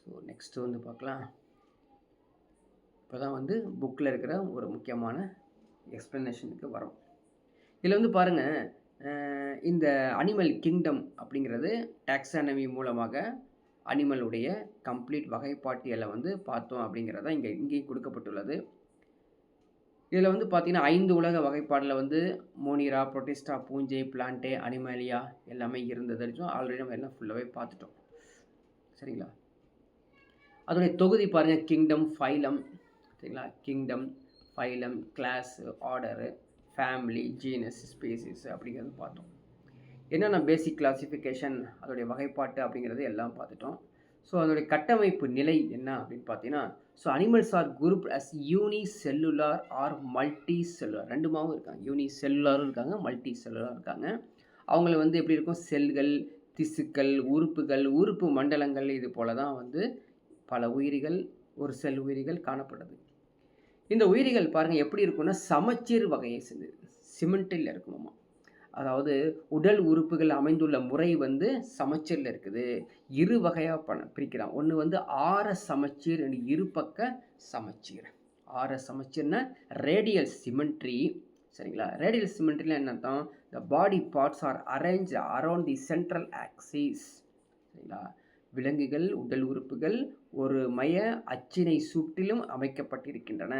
ஸோ நெக்ஸ்ட்டு வந்து பார்க்கலாம். இப்போ தான் வந்து புக்கில் இருக்கிற ஒரு முக்கியமான எக்ஸ்ப்ளனேஷனுக்கு வரும். இதில் வந்து பாருங்கள், இந்த அனிமல் கிங்டம் அப்படிங்கிறது டாக்ஸானமி மூலமாக அனிமலுடைய கம்ப்ளீட் வகைப்பாட்டியலை வந்து பார்த்தோம் அப்படிங்கிறத இங்கேயும் கொடுக்கப்பட்டுள்ளது. இதில் வந்து பார்த்திங்கன்னா 5 உலக வகைப்பாடில் வந்து மோனிரா, புரோட்டிஸ்டா, பூஞ்சை, பிளான்டே, அனிமலியா எல்லாமே இருந்தது. ஆல்ரெடி நம்ம எல்லாம் ஃபுல்லாகவே பார்த்துட்டோம், சரிங்களா. அதோடைய தொகுதி பாருங்கள், கிங்டம், ஃபைலம், சரிங்களா. Kingdom, phylum, class, order, family, genus, species அப்படிங்கிறது பார்த்தோம். என்னென்ன பேசிக் கிளாசிஃபிகேஷன், அதோடைய வகைப்பாட்டு அப்படிங்கிறது எல்லாம் பார்த்துட்டோம். ஸோ அதனுடைய கட்டமைப்பு நிலை என்ன அப்படின்னு பார்த்தீங்கன்னா, so animals are grouped as unicellular or multicellular 2மாவும் இருக்காங்க. யூனிசெல்லுலாரும் இருக்காங்க, மல்டி செல்லுலாரும் இருக்காங்க. அவங்கள வந்து எப்படி இருக்கும், செல்கள், திசுக்கள், உறுப்புகள், உறுப்பு மண்டலங்கள் இது போல தான் வந்து பல உயிரிகள், ஒரு செல் உயிரிகள் காணப்படுது. இந்த உயிரிகள் பாருங்கள் எப்படி இருக்குன்னா சமச்சீர் வகையை சேர்ந்தது, சிமெண்ட்டில் இருக்குமாமா. அதாவது உடல் உறுப்புகள் அமைந்துள்ள முறை வந்து சமச்சீரில் இருக்குது. இரு வகையாக பிரிக்கலாம். ஒன்று வந்து ஆர சமச்சீர், இருபக்க சமச்சீர். ஆர சமச்சீர்னா ரேடியல் சிமெண்ட்ரி, சரிங்களா? ரேடியல் சிமெண்ட்ரியில் என்ன அர்த்தம், the body parts are arrange around the central axis, சரிங்களா? விலங்குகள் உடல் உறுப்புகள் ஒரு மைய அச்சினை சுற்றிலும் அமைக்கப்பட்டிருக்கின்றன.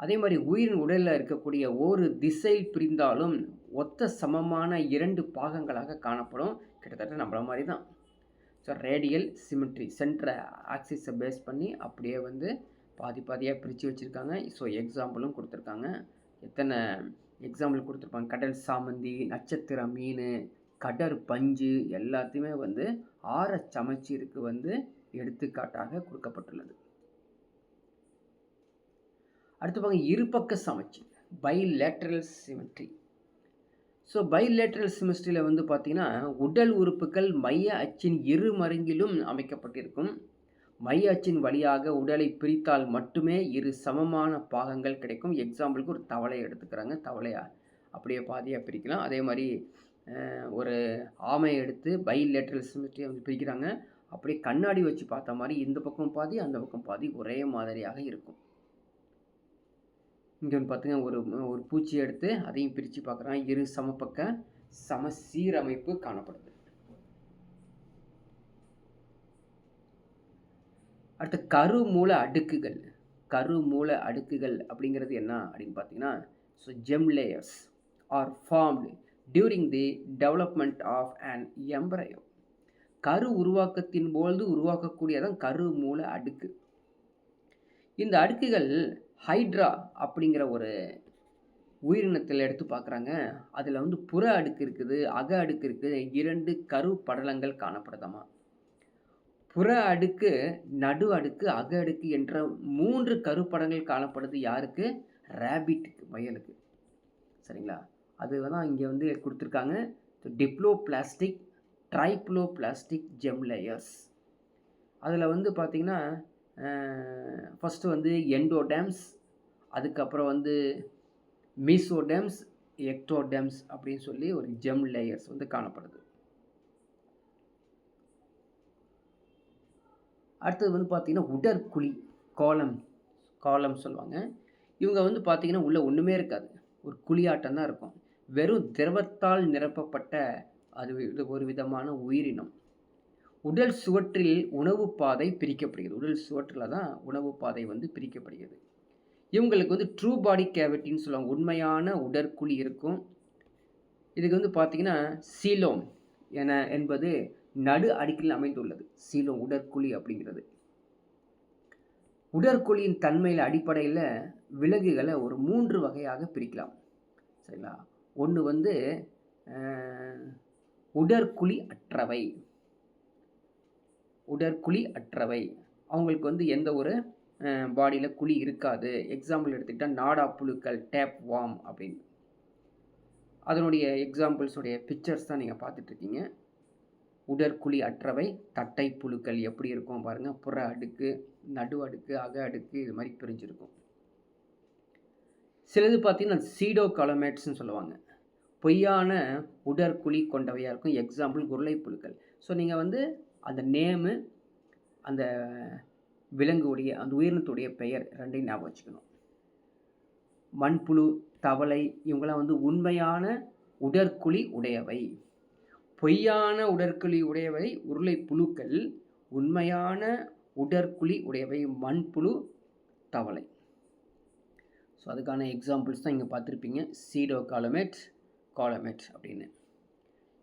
அதே மாதிரி உயிரின் உடலில் இருக்கக்கூடிய ஒரு திசையில் பிரிந்தாலும் ஒத்த சமமான 2 பாகங்களாக காணப்படும். கிட்டத்தட்ட நம்மள மாதிரி தான். ஸோ ரேடியல் சிமெட்ரி, சென்ட்ர ஆக்சிஸை பேஸ் பண்ணி அப்படியே வந்து பாதி பாதியாக பிரித்து வச்சுருக்காங்க. ஸோ எக்ஸாம்பிளும் கொடுத்துருக்காங்க. எத்தனை எக்ஸாம்பிள் கொடுத்துருப்பாங்க, கடல் சாமந்தி, நட்சத்திர மீன், கடற் பஞ்சு எல்லாத்தையுமே வந்து ஆர சமச்சீருக்கு வந்து எடுத்துக்காட்டாக கொடுக்கப்பட்டுள்ளது. அடுத்து பாருங்க, இருபக்க சமச்சீர், பைலேட்ரல் சிமெட்ரி. ஸோ பைலேட்ரல் சிமெட்ரியில் வந்து பார்த்தீங்கன்னா உடல் உறுப்புகள் மைய அச்சின் இரு மருங்கிலும் அமைக்கப்பட்டிருக்கும். மைய அச்சின் வழியாக உடலை பிரித்தால் மட்டுமே இரு சமமான பாகங்கள் கிடைக்கும். எக்ஸாம்பிளுக்கு ஒரு தவளையை எடுத்துக்கிறாங்க, தவளையா அப்படியே பாதியாக பிரிக்கலாம். அதே மாதிரி ஒரு ஆமையை எடுத்து பைலேட்ரல் சிமெட்ரியை வந்து பிரிக்கிறாங்க. அப்படியே கண்ணாடி வச்சு பார்த்த மாதிரி இந்த பக்கம் பாதி அந்த பக்கம் பாதி ஒரே மாதிரியாக இருக்கும். இங்கே வந்து பார்த்திங்கன்னா ஒரு பூச்சியை எடுத்து அதையும் பிரித்து பார்க்குறான். இரு சமபக்க சம சீரமைப்பு காணப்படுது. அடுத்து கருமூல அடுக்குகள். கருமூல அடுக்குகள் அப்படிங்கிறது என்ன அப்படின்னு பார்த்தீங்கன்னா, so germ layers are formed during the development of an embryo. கரு உருவாக்கத்தின் போது உருவாக்கக்கூடியதான் கருமூல அடுக்கு. இந்த அடுக்குகள் ஹைட்ரா அப்படிங்கிற ஒரு உயிரினத்தில் எடுத்து பார்க்குறாங்க. அதில் வந்து புற அடுக்கு இருக்குது, அக அடுக்கு இருக்குது. 2 கரு படலங்கள் காணப்படுதாமா. புற அடுக்கு, நடு அடுக்கு, அக அடுக்கு என்ற 3 கருப்படங்கள் காணப்படுது. யாருக்கு? ரேபிட்டுக்கு, முயலுக்கு, சரிங்களா? அது தான் இங்கே வந்து கொடுத்துருக்காங்க. Diploblastic, triploblastic germ layers. அதில் வந்து பார்த்திங்கன்னா ஃபஸ்ட்டு வந்து எண்டோடேம்ஸ், அதுக்கப்புறம் வந்து மீசோடேம்ஸ், எக்டோடேம்ஸ் அப்படின்னு சொல்லி ஒரு ஜெம் லேயர்ஸ் வந்து காணப்படுது. அடுத்தது வந்து பார்த்திங்கன்னா உடற்குழி, காலம் சொல்லுவாங்க. இவங்க வந்து பார்த்திங்கன்னா உள்ளே ஒன்றுமே இருக்காது, ஒரு குழியாட்டம் தான் இருக்கும். வெறும் திரவத்தால் நிரப்பப்பட்ட அது ஒரு விதமான உயிரினம். உடல் சுவற்றில் உணவு பாதை பிரிக்கப்படுகிறது. உடல் சுவற்றில் தான் உணவு பாதை வந்து பிரிக்கப்படுகிறது. இவங்களுக்கு வந்து ட்ரூ பாடி கேவிட்டின்னு சொல்லுவாங்க. உண்மையான உடற்குழி இருக்கும். இதுக்கு வந்து பார்த்திங்கன்னா சீலோம் என்பது நடு அடுக்கில் அமைந்துள்ளது. சீலோம் உடற்குழி அப்படிங்கிறது. உடற்குழியின் தன்மையில் அடிப்படையில் விலங்குகளை ஒரு 3 வகையாக பிரிக்கலாம், சரிங்களா? ஒன்று வந்து உடற்குழி அற்றவை. உடற்குழி அற்றவை, அவங்களுக்கு வந்து எந்த ஒரு பாடியில் குழி இருக்காது. எக்ஸாம்பிள் எடுத்துக்கிட்டால் நாடா புழுக்கள், டேப் வார்ம் அப்படின்னு. அதனுடைய எக்ஸாம்பிள்ஸுடைய பிக்சர்ஸ் தான் நீங்கள் பார்த்துட்ருக்கீங்க. உடற்குழி அற்றவை தட்டை புழுக்கள் எப்படி இருக்கும் பாருங்கள். புற அடுக்கு, நடு அடுக்கு, அக அடுக்கு இது மாதிரி பிரிஞ்சிருக்கும். சிலது பார்த்திங்கன்னா சீடோ காலமேட்ஸ்ன்னு சொல்லுவாங்க. பொய்யான உடற்குழி கொண்டவையாக இருக்கும். எக்ஸாம்பிள் உருளை புழுக்கள். ஸோ நீங்கள் வந்து அந்த நேமு, அந்த விலங்குடைய, அந்த உயிரினத்துடைய பெயர் 2ஐயும் ஞாபகம் வச்சுக்கணும். மண்புழு, தவளை இவங்களாம் வந்து உண்மையான உடற்குழி உடையவை. பொய்யான உடற்குழி உடையவை உருளை புழுக்கள். உண்மையான உடற்குழி உடையவை மண்புழு, தவளை. ஸோ அதுக்கான எக்ஸாம்பிள்ஸ் தான் இங்கே பார்த்துருப்பீங்க. சீடோ காலமேட் அப்படின்னு.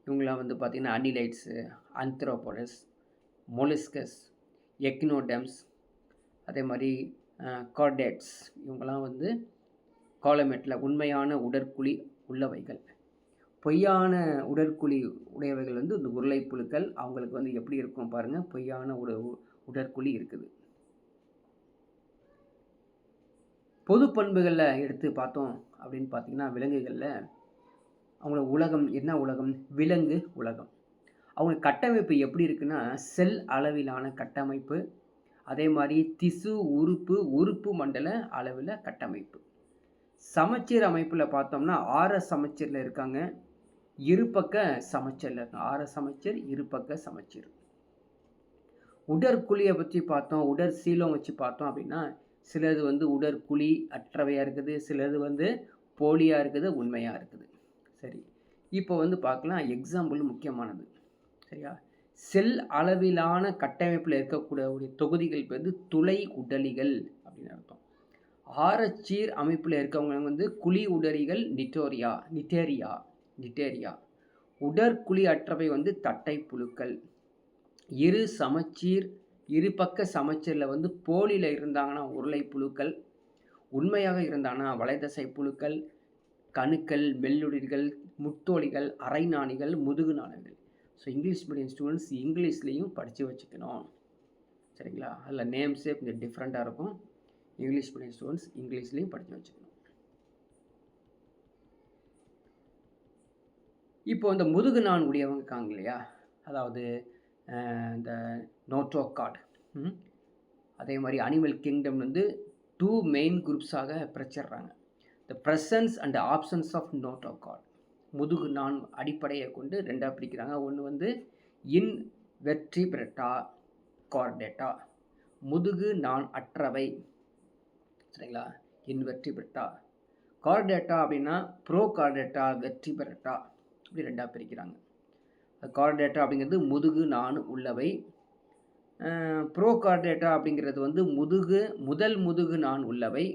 இவங்களாம் வந்து பார்த்திங்கன்னா அனிலைட்ஸு, ஆந்த்ரோபோடஸ், மொலிஸ்கஸ், எக்னோடெம்ஸ், அதே மாதிரி கார்டேட்ஸ் இவங்களாம் வந்து காலமேட்டில் உண்மையான உடற்குழி உள்ளவைகள். பொய்யான உடற்குழி உடையவைகள் வந்து இந்த உருளை புழுக்கள். அவங்களுக்கு வந்து எப்படி இருக்கும் பாருங்க, பொய்யான உடற்குழி இருக்குது. பொது பண்புகள்ல எடுத்து பார்த்தோம் அப்படின்னு பார்த்தீங்கன்னா, விலங்குகள்ல அவங்களோட உலகம் என்ன உலகம்? விலங்கு உலகம். அவங்க கட்டமைப்பு எப்படி இருக்குன்னா, செல் அளவிலான கட்டமைப்பு. அதே மாரி திசு, உறுப்பு மண்டல அளவுல கட்டமைப்பு. சமச்சீர் அமைப்புல பார்த்தோம்னா, ஆர சமச்சீர்ல இருக்காங்க. இருபக்க சமச்சீர்ல இருக்காங்க. ஆர சமச்சீர், இருபக்க சமச்சீர். உடற்குழிய பத்தி பார்த்தோம். உடற்சீலம் வச்சு பார்த்தோம் அப்படின்னா, சிலது வந்து உடற்குழி அற்றவையா இருக்குது. சிலது வந்து போலியா இருக்குது, உண்மையா இருக்குது. சரி. இப்போ வந்து பார்க்கலாம் எக்ஸாம்பிள் முக்கியமானது. சரியா? செல் அளவிலான கட்டமைப்பில் இருக்கக்கூடிய தொகுதிகள் வந்து துளை உடலிகள் அப்படின்னு அர்த்தம். ஆரச்சீர் அமைப்பில் இருக்கவங்க வந்து குழி உடலிகள் நிட்டேரியா. உடற்குழி அற்றவை வந்து தட்டை புழுக்கள். இருபக்க சமச்சீரில் வந்து போலியில் இருந்தாங்கன்னா உருளை புழுக்கள். உண்மையாக இருந்தாங்கன்னா வலைதசை புழுக்கள், கணுக்கள், மெல்லுயிர்கள், முத்தோலிகள், அரைநாணிகள், முதுகு நாணிகள். ஸோ இங்கிலீஷ் மீடியம் ஸ்டூடெண்ட்ஸ் இங்கிலீஷ்லேயும் படித்து வச்சுக்கணும். சரிங்களா? அதில் நேம்ஸே கொஞ்சம் டிஃப்ரெண்ட்டாக இருக்கும். இங்கிலீஷ் மீடியம் ஸ்டூடெண்ட்ஸ் இங்கிலீஷ்லேயும் படித்து வச்சுக்கணும். இப்போ இந்த முதுகு நாண் உடையவங்க இருக்காங்க இல்லையா? அதாவது இந்த நோட்ரோகார்ட், அதே மாதிரி அனிமல் கிங்டம் வந்து 2 மெயின் குரூப்ஸாக பிரிச்சிடுறாங்க. The presence and absence of notochord. முதுகு நாண் அடிப்படையை கொண்டு 2ஆக பிரிக்கிறாங்க. ஒன்று வந்து இன்வெர்டிபிரேட்டா கார்டேட்டா, முதுகு நாண் அற்றவை. சரிங்களா? இன்வெர்டிபிரேட்டா. கார்டேட்டா அப்படின்னா ப்ரோ கார்டேட்டா, வெர்டிபிரேட்டா, இப்படி 2ஆக பிரிக்கிறாங்க. கார்டேட்டா அப்படிங்கிறது முதுகு நாண் உள்ளவை. ப்ரோ கார்டேட்டா அப்படிங்கிறது வந்து முதல் முதுகு நாண் உள்ளவை.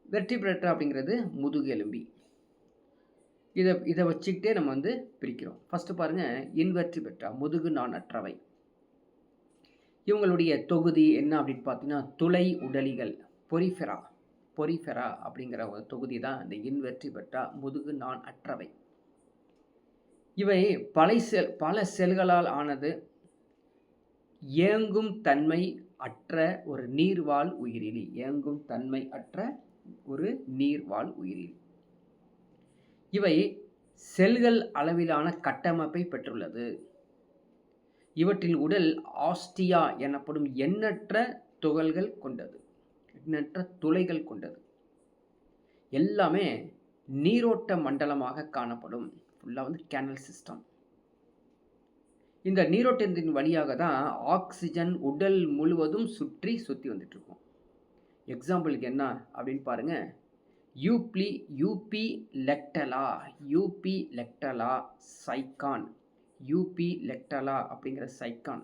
வெர்டிபிரேட்டா அப்படிங்கிறது முதுகு எலும்பி. இதை வச்சுக்கிட்டே நம்ம வந்து பிரிக்கிறோம். ஃபஸ்ட்டு பாருங்கள், இன்வெர்டிபிரேட்டா முதுகு நாண் அற்றவை. இவங்களுடைய தொகுதி என்ன அப்படின்னு பார்த்தீங்கன்னா, துளை உடலிகள், பொரிஃபெரா அப்படிங்கிற ஒரு தொகுதி தான் இந்த இன்வெர்டிபிரேட்டா முதுகு நாண் அற்றவை. இவை பல செல்களால் ஆனது. இயங்கும் தன்மை அற்ற ஒரு நீர்வாழ் உயிரிலி. இவை செல்கள் அளவிலான கட்டமைப்பை பெற்றுள்ளது. இவற்றின் உடல் ஆஸ்டியா எனப்படும் எண்ணற்ற துளைகள் கொண்டது. எல்லாமே நீரோட்ட மண்டலமாக காணப்படும். ஃபுல்லாக வந்து கேனல் சிஸ்டம். இந்த நீரோட்டத்தின் வழியாக தான் ஆக்சிஜன் உடல் முழுவதும் சுற்றி வந்துட்டு இருக்கும். எக்ஸாம்பிளுக்கு என்ன அப்படின்னு பாருங்க, யூபி லெக்டலா சைக்கான். யூபி லெக்டலா அப்படிங்கிற சைக்கான்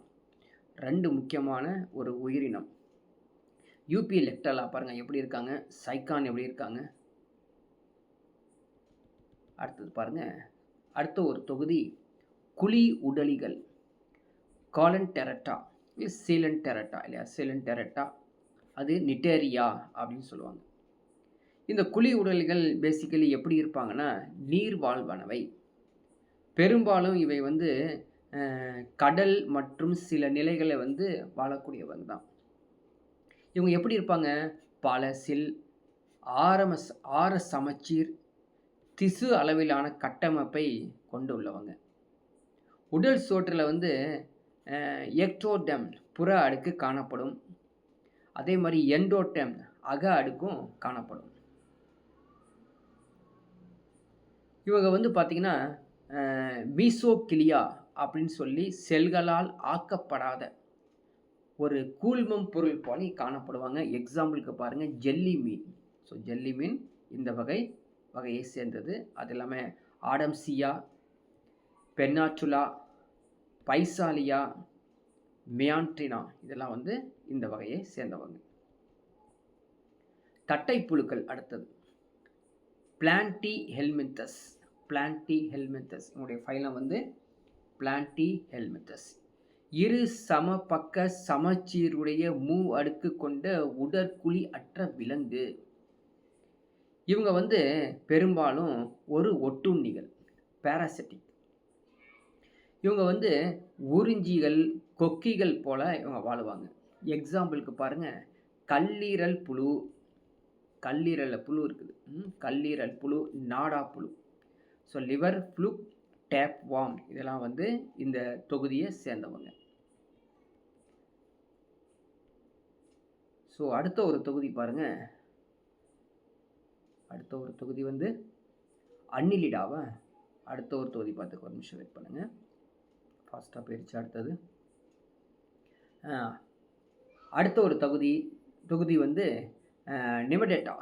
2 முக்கியமான ஒரு உயிரினம். யூபி லெக்டலா பாருங்க எப்படி இருக்காங்க, சைக்கான் எப்படி இருக்காங்க. அடுத்தது பாருங்க, அடுத்த ஒரு தொகுதி குழி உடலிகள். காலன்டெரட்டா சீலன்டெரட்டா இல்லையா? சீலன்டெரட்டா அது நிட்டேரியா அப்படின்னு சொல்லுவாங்க. இந்த குழி உடலிகள் பேசிக்கலி எப்படி இருப்பாங்கன்னா, நீர் வாழ்வனவை. பெரும்பாலும் இவை வந்து கடல் மற்றும் சில நிலைகளை வந்து வாழக்கூடியவங்க தான். இவங்க எப்படி இருப்பாங்க? பலசில், ஆர சமச்சீர், திசு அளவிலான கட்டமைப்பை கொண்டுள்ளவங்க. உடல் சோற்றில் வந்து எக்டோடெம் புற அடுக்கு காணப்படும். அதே மாதிரி எண்டோடெம் அக அடுக்கும் காணப்படும். இவங்க வந்து பார்த்திங்கன்னா மீசோகிலியா அப்படின்னு சொல்லி செல்களால் ஆக்கப்படாத ஒரு கூழ்மம் பொருள் போல காணப்படுவாங்க. எக்ஸாம்பிளுக்கு பாருங்கள், ஜெல்லி மீன். ஸோ ஜெல்லி மீன் இந்த வகையை சேர்ந்தது. அது இல்லாமல் ஆடம்சியா, பென்னாச்சுலா, பைசாலியா, மியான்ட்ரினா இதெல்லாம் வந்து இந்த வகையை சேர்ந்தவங்க. தட்டை புழுக்கள் அடுத்தது பிளான்டிஹெல்மின்தஸ். உங்களுடைய ஃபைலம் வந்து பிளான்டிஹெல்மின்தஸ். இரு சமபக்க சமச்சீருடைய அடுக்கு கொண்ட உடற்குழி அற்ற விலங்கு. இவங்க வந்து பெரும்பாலும் ஒரு ஒட்டுண்ணிகள். பேராசிட்டிக். இவங்க வந்து உறிஞ்சிகள், கொக்கிகள் போல இவங்க வாழுவாங்க. எக்ஸாம்பிளுக்கு பாருங்கள், கல்லீரல் புழு, கல்லீரலில் புழு இருக்குது, கல்லீரல் புழு, நாடா புழு. So liver fluke, tape worm இதெல்லாம் வந்து இந்த தொகுதியை சேர்ந்தவங்க. ஸோ அடுத்த ஒரு தொகுதி பாருங்கள், அடுத்த ஒரு தொகுதி வந்து அன்னிலிடாவா. அடுத்த ஒரு தொகுதி பார்த்துக்க ஒரு நிமிஷம் வெயிட் பண்ணுங்கள், ஃபாஸ்ட்டாக போயிடுச்சு. அடுத்த ஒரு தொகுதி வந்து நிமடேட்டா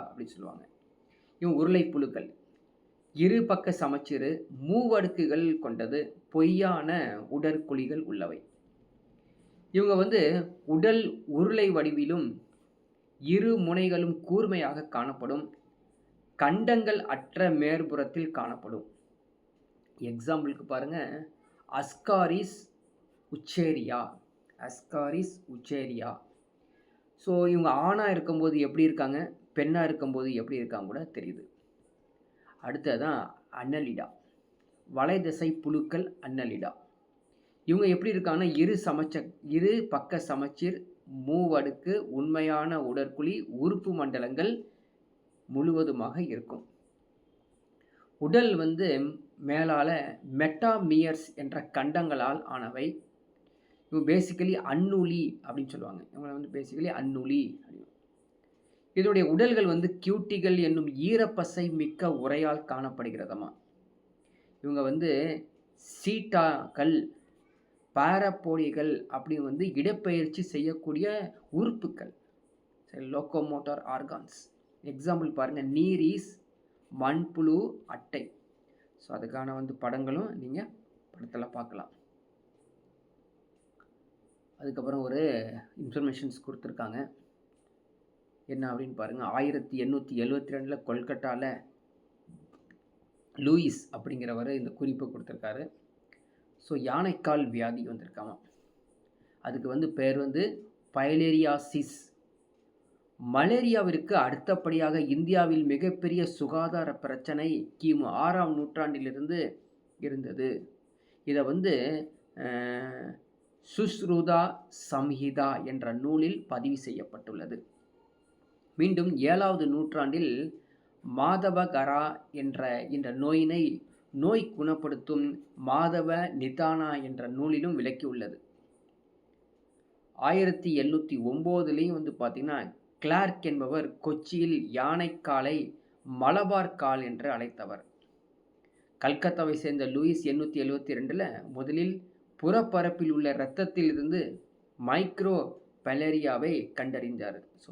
அப்படின்னு சொல்லுவாங்க. இவங்க உருளை புழுக்கள், இரு பக்க சமச்சீர், மூவடுக்குகள் கொண்டது, பொய்யான உடற்குழிகள் உள்ளவை. இவங்க வந்து உடல் உருளை வடிவிலும் இரு முனைகளும் கூர்மையாக காணப்படும், கண்டங்கள் அற்ற மேற்புறத்தில் காணப்படும். எக்ஸாம்பிளுக்கு பாருங்கள், அஸ்காரிஸ் உச்சேரியா. ஸோ இவங்க ஆணாக இருக்கும்போது எப்படி இருக்காங்க, பெண்ணாக இருக்கும்போது எப்படி இருக்காங்க கூட தெரியுது. அடுத்ததான் அன்னலிடா, வலைதசை புழுக்கள் அன்னலிடா. இவங்க எப்படி இருக்காங்கன்னா, இரு பக்க சமச்சீர், மூவடுக்கு, உண்மையான உடற்குழி, உறுப்பு மண்டலங்கள் முழுவதுமாக இருக்கும். உடல் வந்து மேலால் மெட்டாமியர்ஸ் என்ற கண்டங்களால் ஆனவை. இவங்க பேசிக்கலி அந்நுழி அப்படின்னு சொல்லுவாங்க. இவங்களை வந்து பேசிக்கலி அந்நுழி அப்படின்னு. இதனுடைய உடல்கள் வந்து கியூட்டிகள் என்னும் ஈரப்பசை மிக்க உரையால் காணப்படுகிறதமா. இவங்க வந்து சீட்டாக்கள், பாரப்போடிகள் அப்படி வந்து இடப்பெயர்ச்சி செய்யக்கூடிய உறுப்புக்கள், லோக்கோமோட்டார் ஆர்கான்ஸ். எக்ஸாம்பிள் பாருங்கள், நீரீஸ், மண்புழு, அட்டை. ஸோ அதுக்கான வந்து படங்களும் நீங்கள் படத்தில் பார்க்கலாம். அதுக்கப்புறம் ஒரு இன்ஃபர்மேஷன்ஸ் கொடுத்துருக்காங்க, என்ன அப்படின்னு பாருங்கள். 1872 கொல்கட்டாவில் லூயிஸ் அப்படிங்கிறவர் இந்த குறிப்பை கொடுத்துருக்காரு. ஸோ யானைக்கால் வியாதி வந்திருக்காமா. அதுக்கு வந்து பேர் வந்து பைலேரியாசிஸ். மலேரியாவிற்கு அடுத்தபடியாக இந்தியாவில் மிகப்பெரிய சுகாதார பிரச்சனை கிமு 6ஆம் நூற்றாண்டிலிருந்து இருந்தது. இதை வந்து சுஸ்ருதா சம்ஹிதா என்ற நூலில் பதிவு செய்யப்பட்டுள்ளது. மீண்டும் 7வது நூற்றாண்டில் மாதவகரா என்ற இந்த நோய் குணப்படுத்தும் மாதவ நிதானா என்ற நூலிலும் விளக்கியுள்ளது. 1809 வந்து பார்த்தீங்கன்னா, கிளார்க் என்பவர் கொச்சியில் யானைக்காலை மலபார் கால் என்று அழைத்தவர். கல்கத்தாவை சேர்ந்த லூயிஸ் 872 முதலில் புறப்பரப்பில் உள்ள இரத்தத்தில் இருந்து மைக்ரோ பலேரியாவை கண்டறிந்தார். ஸோ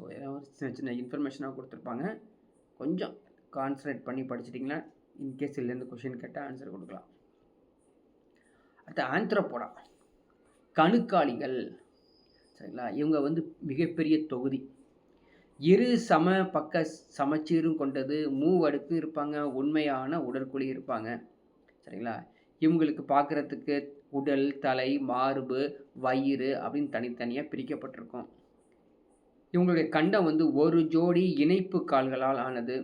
சின்ன சின்ன இன்ஃபர்மேஷனாக கொடுத்துருப்பாங்க, கொஞ்சம் கான்சன்ட்ரேட் பண்ணி படிச்சிட்டிங்கன்னா இன்கேஸ் இதுலேருந்து கொஷின் கேட்டால் ஆன்சர் கொடுக்கலாம். அடுத்து ஆந்த்ரோபோடா, கணுக்காலிகள். சரிங்களா, இவங்க வந்து மிகப்பெரிய தொகுதி, இரு பக்க சமச்சீரும் கொண்டது, மூவடுக்கு இருப்பாங்க, உண்மையான உடற்குழி இருப்பாங்க. சரிங்களா, இவங்களுக்கு பார்க்குறதுக்கு உடல், தலை, மார்பு, வயிறு அப்படின்னு தனித்தனியாக பிரிக்கப்பட்டிருக்கும். இவங்களுடைய கண்டம் வந்து ஒரு ஜோடி இணைப்பு கால்களால் ஆனது.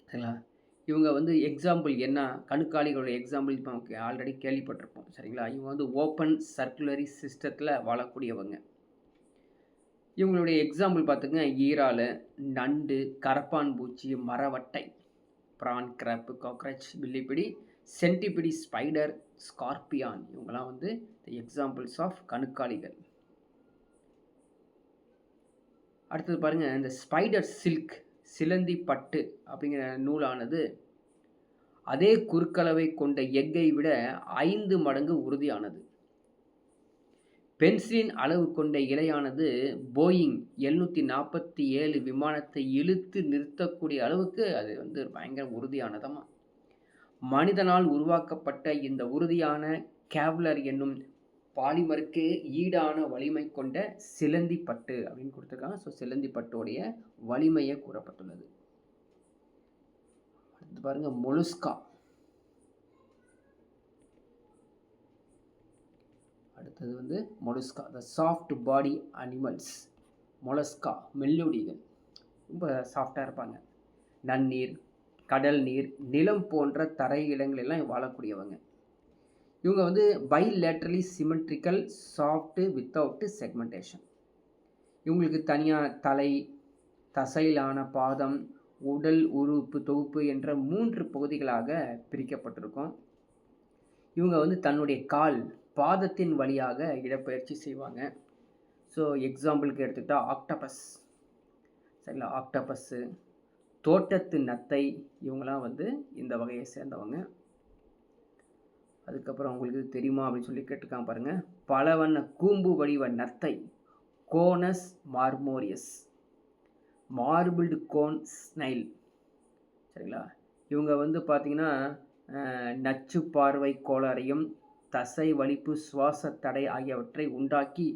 சரிங்களா, இவங்க வந்து எக்ஸாம்பிள் என்ன, கணுக்காலிகளுடைய எக்ஸாம்பிள் இப்போ நமக்கு ஆல்ரெடி கேள்விப்பட்டிருப்போம். சரிங்களா, இவங்க வந்து ஓப்பன் சர்க்குலரி சிஸ்டத்தில் வாழக்கூடியவங்க. இவங்களுடைய எக்ஸாம்பிள் பார்த்துங்க, ஈரால், நண்டு, கரப்பான் பூச்சி, மரவட்டை, PRAN, crop, cockroach, பில்லிப்பிடி, சென்டிபிடி, spider, scorpion. இவங்கெல்லாம் வந்து எக்ஸாம்பிள்ஸ் ஆஃப் கணுக்காலிகள். அடுத்தது பாருங்கள், இந்த ஸ்பைடர் சில்க், சிலந்தி பட்டு அப்படிங்கிற நூலானது அதே குறுக்களவை கொண்ட எக்கை விட 5 மடங்கு உறுதியானது. பென்சிலின் அளவு கொண்ட இலையானது போயிங் 747 விமானத்தை இழுத்து நிறுத்தக்கூடிய அளவுக்கு அது வந்து பயங்கர உறுதியானதமா. மனிதனால் உருவாக்கப்பட்ட இந்த உறுதியான கேவ்லர் என்னும் பாலிமருக்கு ஈடான வலிமை கொண்ட சிலந்தி பட்டு அப்படின்னு கொடுத்துருக்காங்க. ஸோ சிலந்தி பட்டோடைய வலிமையை கூறப்பட்டுள்ளது. அடுத்து பாருங்க, மொலுஸ்கா. அடுத்தது வந்து mollusca, the soft body animals. Mollusca, மெல்லுடிகள், ரொம்ப சாஃப்டாக இருப்பாங்க. நன்னீர், கடல் நீர், நிலம் போன்ற தரை இடங்களெல்லாம் வாழக்கூடியவங்க. இவங்க வந்து bilaterally symmetrical, soft without segmentation. இவங்களுக்கு தனியா தலை, தசையிலான பாதம், உடல் உறுப்பு தொகுப்பு என்ற 3 பகுதிகளாக பிரிக்கப்பட்டிருக்கும். இவங்க வந்து தன்னுடைய பாதத்தின் வழியாக இடப்பெயர்ச்சி செய்வாங்க. ஸோ எக்ஸாம்பிளுக்கு எடுத்துக்கிட்டா ஆக்டோபஸ், சரிங்களா? ஆக்டோபஸ்ஸு, தோட்டத்து நத்தை, இவங்களாம் வந்து இந்த வகையை சேர்ந்தவங்க. அதுக்கப்புறம் உங்களுக்கு தெரியுமா அப்படின்னு சொல்லி கேட்டிருக்காங்க பாருங்க. பலவண்ண கூம்பு வடிவ நத்தை, கோனஸ் மார்மோரியஸ், மார்பிள்டு கோன் ஸ்னைல், சரிங்களா? இவங்க வந்து பார்த்தீங்கன்னா நச்சு பார்வை கோளாறையும் தசை வலிப்பு, சுவாச தடை ஆகியவற்றை உண்டாக்கி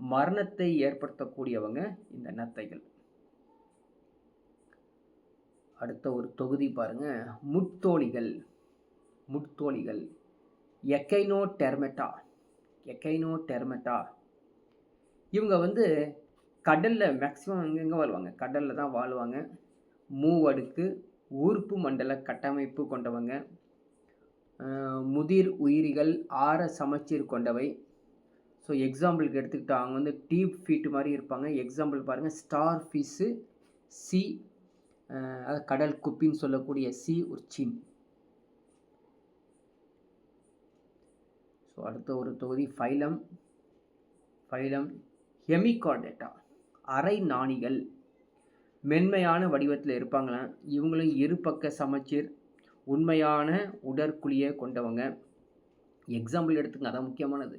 மரணத்தை ஏற்படுத்தக்கூடியவங்க இந்த நத்தைகள். அடுத்த ஒரு தொகுதி பாருங்க, முட்தோலிகள். முட்தோலிகள் எக்கைனோடெர்மெட்டா. எக்கைனோடெர்மெட்டா இவங்க வந்து கடலில் மேக்ஸிமம் எங்கே வாழ்வாங்க? கடலில் தான் வாழ்வாங்க. மூவடுக்கு உறுப்பு மண்டல கட்டமைப்பு கொண்டவங்க. முதிர் உயிரிகள், ஆற சமச்சீர் கொண்டவை. ஸோ எக்ஸாம்பிளுக்கு எடுத்துக்கிட்டா அவங்க வந்து டீப் ஃபீட் மாதிரி இருப்பாங்க. எக்ஸாம்பிள் பாருங்கள், ஸ்டார் ஃபிஷ்ஷு, சி கடல் குப்பின்னு சொல்லக்கூடிய சி உர்ச்சின். ஸோ அடுத்த ஒரு தொகுதி ஃபைலம். ஃபைலம் ஹெமிகார்டேட்டா, அரை நாணிகள். மென்மையான வடிவத்தில் இருப்பாங்களாம். இவங்களும் இருபக்க சமச்சீர், உண்மையான உடற்குழியை கொண்டவங்க. எக்ஸாம்பிள் எடுத்துங்க, அதான் முக்கியமானது.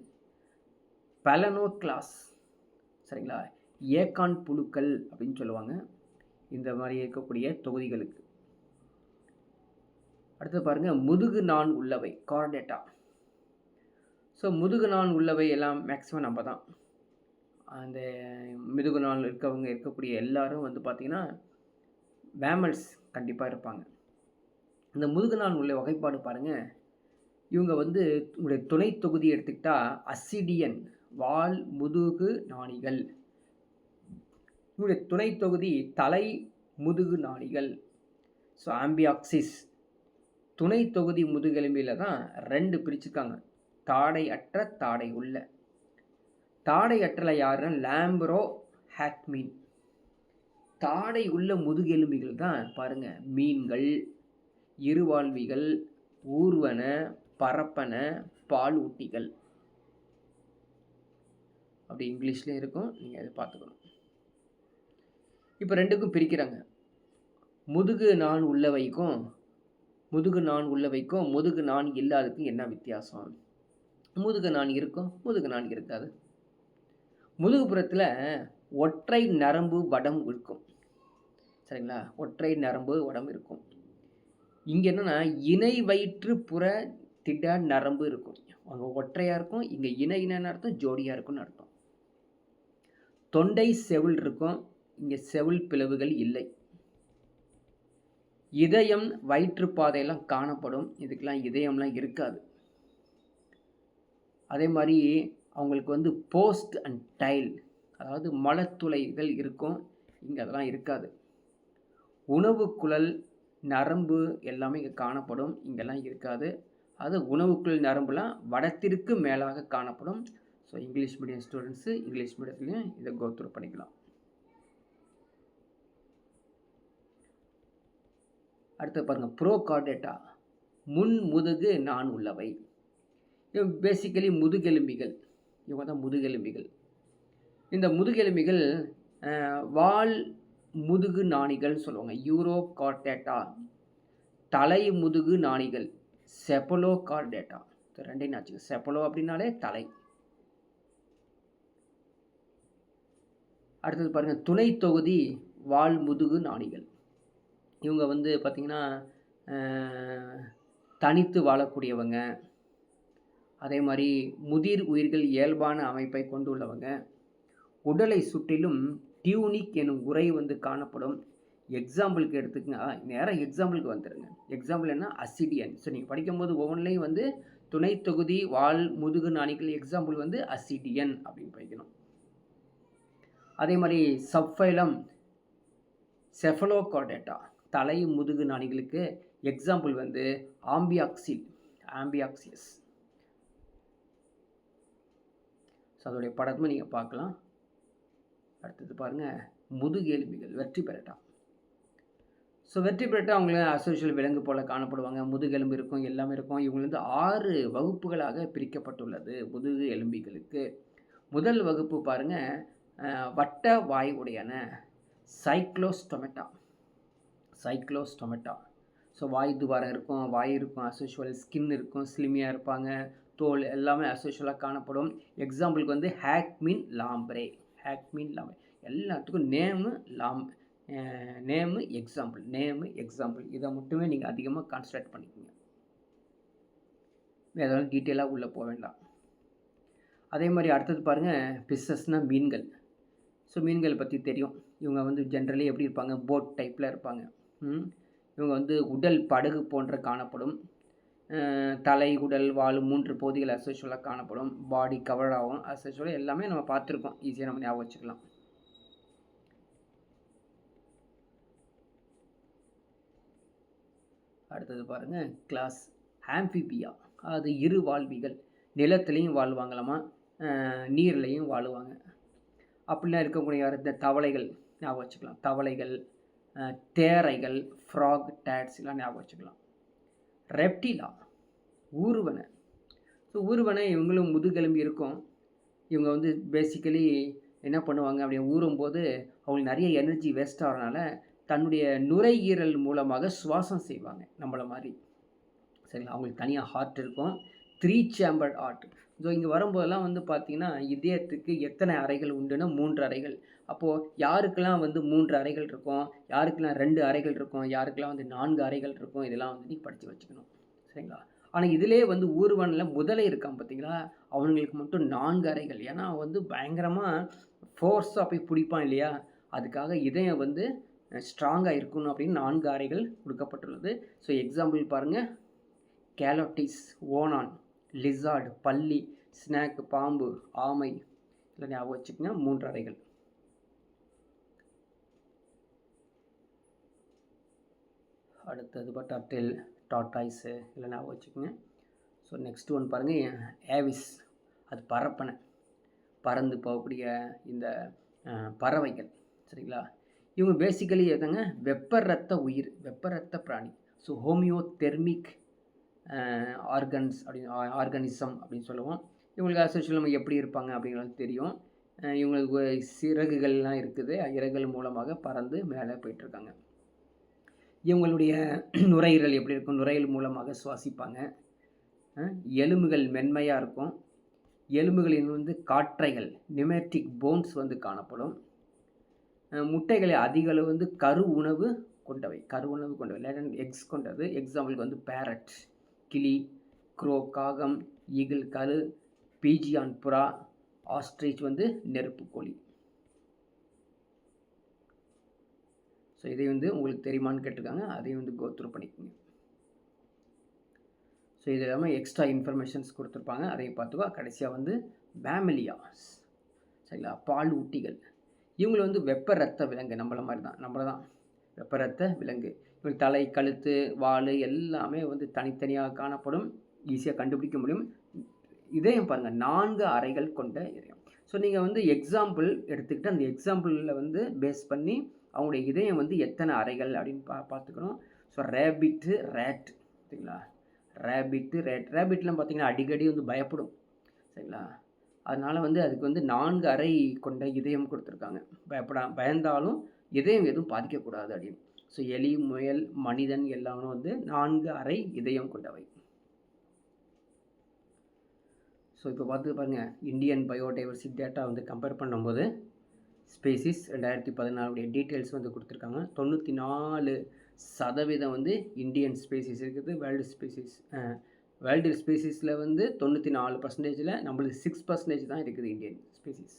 பெலனோக்ளாஸ், சரிங்களா? ஏகான் புழுக்கள் அப்படின்னு சொல்லுவாங்க இந்த மாதிரி இருக்கக்கூடிய தொகுதிகளுக்கு. அடுத்து பாருங்க, முதுகு நான் உள்ளவை கார்டேட்டா. ஸோ முதுகு நான் உள்ளவை எல்லாம் மேக்ஸிமம் நம்ம தான். அந்த முதுகு நான் இருக்கக்கூடிய எல்லாரும் வந்து பார்த்திங்கன்னா மேமல்ஸ் கண்டிப்பாக இருப்பாங்க. இந்த முதுகு நான் உள்ள வகைப்பாடு பாருங்கள். இவங்க வந்து உங்களுடைய துணை தொகுதி எடுத்துக்கிட்டால் அசிடியன், வால் முதுகு நாணிகள். இவங்களுடைய துணை தொகுதி தலை முதுகு நாணிகள். So amphioxus. துணை தொகுதி முதுகெலும்பியில் தான் 2 பிரிச்சுருக்காங்க, தாடை அற்ற, தாடை உள்ள. தாடை அற்றல யாருன்னா லாம்பரோ ஹாக்மீன். தாடை உள்ள முதுகெலும்பிகள் தான் பாருங்க, மீன்கள், இருவாழ்விகள், ஊர்வன, பரப்பன, பால் ஊட்டிகள். அப்படி இங்கிலீஷ்லேயும் இருக்கும், நீங்கள் அதை பார்த்துக்கணும். இப்போ 2க்கும் பிரிக்கிறாங்க. முதுகு நான் உள்ளவைக்கும் முதுகு நான் இல்லாததுக்கும் என்ன வித்தியாசம்? முதுகு நான் இருக்கும், முதுகு நான் இருக்காது. முதுகுப்புறத்தில் ஒற்றை நரம்பு வடம் இருக்கும், சரிங்களா? ஒற்றை நரம்பு வடம் இருக்கும். இங்கே என்னென்னா இணை வயிற்று புற திட நரம்பு இருக்கும். அங்கே ஒற்றையாக இருக்கும், இங்கே இணைன்னு அர்த்தம், ஜோடியாக இருக்கும்னு அர்த்தம். தொண்டை செவில் இருக்கும், இங்கே செவில் பிளவுகள் இல்லை. இதயம் வயிற்றுப்பாதையெல்லாம் காணப்படும், இதுக்கெல்லாம் இதயம்லாம் இருக்காது. அதே மாதிரி அவங்களுக்கு வந்து போஸ்ட் அண்ட் டைல், அதாவது மலத்துளைகள் இருக்கும், இங்கே அதெல்லாம் இருக்காது. உணவு குழல் நரம்பு எல்லாமே இங்கே காணப்படும், இங்கெல்லாம் இருக்காது. அது உணவுக்குள் நரம்புலாம் வடத்திற்கு மேலாக காணப்படும். So English medium students English மீடியத்துலையும் இதை கோத்ரூ பண்ணிக்கலாம். அடுத்து பாருங்கள், ப்ரோகார்டேட்டா, முன் முதுகு நான் உள்ளவை. இவங்க பேசிக்கலி முதுகெலும்பிகள், இவங்க தான் முதுகெலும்பிகள். இந்த முதுகெலும்பிகள் வால் முதுகு நாணிகள் சொல்லுவாங்க, யூரோகார்டேட்டா. தலை முதுகு நாணிகள் செப்பலோகார்டேட்டா. 2 ஆச்சு. செப்பலோ அப்படின்னாலே தலை. அடுத்தது பாருங்கள், துணை தொகுதி வால் முதுகு நாணிகள். இவங்க வந்து பார்த்திங்கன்னா தனித்து வாழக்கூடியவங்க. அதே மாதிரி முதிர் உயிர்கள் இயல்பான அமைப்பை கொண்டுள்ளவங்க. உடலை சுற்றிலும் டியூனிக் எனும் உரை வந்து காணப்படும். எக்ஸாம்பிளுக்கு எடுத்துக்கங்க, நேராக எக்ஸாம்பிளுக்கு வந்துடுங்க. எக்ஸாம்பிள் என்ன? அசிடியன். ஸோ நீங்கள் படிக்கும்போது ஒவ்வொன்றிலையும் வந்து துணை தொகுதி வால் முதுகு நாணிகள் எக்ஸாம்பிள் வந்து அசிடியன் அப்படின்னு படிக்கணும். அதே மாதிரி சப்ஃபைலம் செஃபலோகார்டேட்டா, தலை முதுகு நாடிகளுக்கு எக்ஸாம்பிள் வந்து ஆம்பியாக்சியஸ். ஸோ அதோடைய படமும் நீங்கள் பார்க்கலாம். அடுத்தது பாருங்கள், முதுகெலும்பிகள் வெர்டிபிரேட்டா. ஸோ வெர்டிபிரேட்டா அவங்கள அசோஷியல் விலங்கு போல் காணப்படுவாங்க. முதுகெலும்பு இருக்கும், எல்லாமே இருக்கும். இவங்க வந்து 6 வகுப்புகளாக பிரிக்கப்பட்டுள்ளது முதுகு எலும்பிகளுக்கு. முதல் வகுப்பு பாருங்கள், வட்ட வாய் உடையன, சைக்ளோஸ்டொமேட்டா. ஸோ வாய் துவாரம் இருக்கும், வாய் இருக்கும், அசோஷுவல் ஸ்கின் இருக்கும், ஸ்லிமியாக இருப்பாங்க, தோல் எல்லாமே அசோஷுவலாக காணப்படும். எக்ஸாம்பிளுக்கு வந்து ஹேக்மின் லாம்ப்ரே. எல்லாத்துக்கும் நேமு எக்ஸாம்பிள் இதை மட்டுமே நீங்கள் அதிகமாக கான்சன்ட்ரேட் பண்ணிக்கோங்க. வேறு டீட்டெயிலாக உள்ளே போக வேண்டாம். அதே மாதிரி அடுத்தது பாருங்கள், ஃபிஷ்ஷஸ்னால் மீன்கள். ஸோ மீன்கள் பற்றி தெரியும். இவங்க வந்து ஜென்ரலி எப்படி இருப்பாங்க, போட் டைப்பில் இருப்பாங்க. இவங்க வந்து உடல் படகு போன்ற காணப்படும். தலை, உடல், வால் 3 பகுதிகள் அசோஷுவலாக காணப்படும். பாடி கவர் ஆகும் அசோஷுவலாக. எல்லாமே நம்ம பார்த்துருக்கோம், ஈஸியாக நம்ம ஞாபகம் வச்சுக்கலாம். அடுத்தது பாருங்கள், கிளாஸ் ஆம்பிபியா. அது இருவாழ்விகள். நிலத்துலேயும் வாழ்வாங்களாமா, நீர்லையும் வாழுவாங்க. அப்படிலாம் இருக்கக்கூடிய இந்த தவளைகள் ஞாபகம் வச்சுக்கலாம். தவளைகள், தேரைகள், ஃப்ராக், டேட்ஸ் எல்லாம் ஞாபகம் வச்சுக்கலாம். ரெப்டிலா, ஊர்வனை. ஸோ ஊர்வனை இவங்களும் முதுகெலும்பி இருக்கும். இவங்க வந்து பேசிக்கலி என்ன பண்ணுவாங்க, அப்படி ஊறும்போது அவங்களுக்கு நிறைய எனர்ஜி வேஸ்ட் ஆகிறனால தன்னுடைய நுரையீரல் மூலமாக சுவாசம் செய்வாங்க, நம்மளை மாதிரி. சரிங்களா? அவங்களுக்கு தனியாக ஹார்ட் இருக்கும், 3 சேம்பர்ட் ஹார்ட். ஸோ இங்கே வரும்போதெல்லாம் வந்து பார்த்திங்கன்னா இதயத்துக்கு எத்தனை அறைகள் உண்டுன்னா 3 அறைகள். அப்போது யாருக்கெல்லாம் வந்து 3 அறைகள் இருக்கும், யாருக்கெல்லாம் 2 அறைகள் இருக்கும், யாருக்கெல்லாம் வந்து 4 அறைகள் இருக்கும், இதெல்லாம் வந்து நீ படித்து வச்சுக்கணும். சரிங்களா? ஆனால் இதிலே வந்து ஊர்வனில் முதலை இருக்கான் பார்த்தீங்களா, அவங்களுக்கு மட்டும் 4 அறைகள். ஏன்னா வந்து பயங்கரமாக ஃபோர்ஸாக போய் பிடிப்பான் இல்லையா, அதுக்காக இதயம் வந்து ஸ்ட்ராங்காக இருக்கணும் அப்படின்னு 4 அறைகள் கொடுக்கப்பட்டுள்ளது. ஸோ எக்ஸாம்பிள் பாருங்கள், கேலோட்டிஸ், ஓனான், லிசார்டு, பல்லி, ஸ்னாக், பாம்பு, ஆமை இல்லை ஞாபகம் வச்சுக்கோங்க, 3 அறைகள். அடுத்தது டர்ட்டில், டாட்டாய்ஸு இல்லை ஞாபகம் வச்சுக்கோங்க. ஸோ நெக்ஸ்ட் ஒன் பாருங்கள், ஏவிஸ். அது பறப்பனை, பறந்து போகக்கூடிய இந்த பறவைகள். சரிங்களா? இவங்க பேசிக்கலி எதுங்க, வெப்ப ரத்த பிராணி. ஸோ ஹோமியோதெர்மிக் ஆர்கனிசம் அப்படின்னு சொல்லுவோம். இவங்களுக்கு அசோஷியல் நம்ம எப்படி இருப்பாங்க அப்படிங்கிறது தெரியும். இவங்களுக்கு சிறகுகள்லாம் இருக்குது, இறகுகள் மூலமாக பறந்து மேலே போயிட்டுருக்காங்க. இவங்களுடைய நுரையீரல் எப்படி இருக்கும், நுரையீரல் மூலமாக சுவாசிப்பாங்க. எலும்புகள் மென்மையாக இருக்கும். எலும்புகளின் வந்து காற்றைகள், நியூமேட்டிக் போன்ஸ் வந்து காணப்படும். முட்டைகளை அதிக அளவு வந்து கரு உணவு கொண்டவை, லேட்டன் எக்ஸ் கொண்டது. எக்ஸாம்பிளுக்கு வந்து பேரட், கிளி, க்ரோ, காகம், ஈகிள், கரு, பீஜியான், புறா, ஆஸ்ட்ரிச் வந்து நெருப்புக்கோழி. ஸோ இதை வந்து உங்களுக்கு தெரியுமான்னு கேட்டிருக்காங்க, அதையும் வந்து கோத்ரூ பண்ணிக்கோங்க. ஸோ இது இல்லாமல் எக்ஸ்ட்ரா இன்ஃபர்மேஷன்ஸ் கொடுத்துருப்பாங்க, அதையும் பார்த்துக்கோ. கடைசியாக வந்து மேமலியாஸ். சரிங்களா? பால் ஊட்டிகள். இவங்களை வந்து வெப்ப ரத்த விலங்கு, நம்மளை தான் வெப்ப ரத்த விலங்கு. இவங்க தலை, கழுத்து, வால் எல்லாமே வந்து தனித்தனியாக காணப்படும், ஈஸியாக கண்டுபிடிக்க முடியும். இதயம் பாருங்கள், 4 அறைகள் கொண்ட இதயம். ஸோ நீங்கள் வந்து எக்ஸாம்பிள் எடுத்துக்கிட்டு அந்த எக்ஸாம்பிளில் வந்து பேஸ் பண்ணி அவங்களுடைய இதயம் வந்து எத்தனை அறைகள் அப்படின்னு பார்த்துக்கணும். So rabbit, rate. சரிங்களா? ரேபிட்லாம் பார்த்திங்கன்னா அடிக்கடி வந்து பயப்படும். சரிங்களா? அதனால் வந்து அதுக்கு வந்து 4 அறை கொண்ட இதயம் கொடுத்துருக்காங்க. பயந்தாலும் இதயம் எதுவும் பாதிக்கக்கூடாது அப்படின்னு. ஸோ எலி, முயல், மனிதன் எல்லாமே வந்து 4 அறை இதயம் கொண்டவை. ஸோ இப்போ பார்த்து பாருங்கள், இந்தியன் பயோடைவர்சிட்டி டேட்டா வந்து கம்பேர் பண்ணும்போது ஸ்பீசிஸ் 2014 டீட்டெயில்ஸ் வந்து கொடுத்துருக்காங்க. 94% வந்து இந்தியன் ஸ்பீசிஸ் இருக்குது. வேர்ல்டு ஸ்பீசிஸில் வந்து 94%, நம்மளுக்கு 6% தான் இருக்குது இந்தியன் ஸ்பீசிஸ்.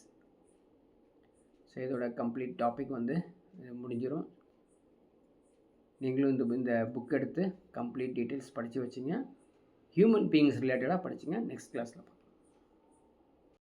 ஸோ இதோட கம்ப்ளீட் டாபிக் வந்து முடிஞ்சிடும். நீங்களும் இந்த புக் எடுத்து கம்ப்ளீட் டீட்டெயில்ஸ் படித்து வச்சிங்க. ஹியூமன் பீயிங்ஸ் ரிலேட்டடாக படிச்சுங்க. நெக்ஸ்ட் கிளாஸில்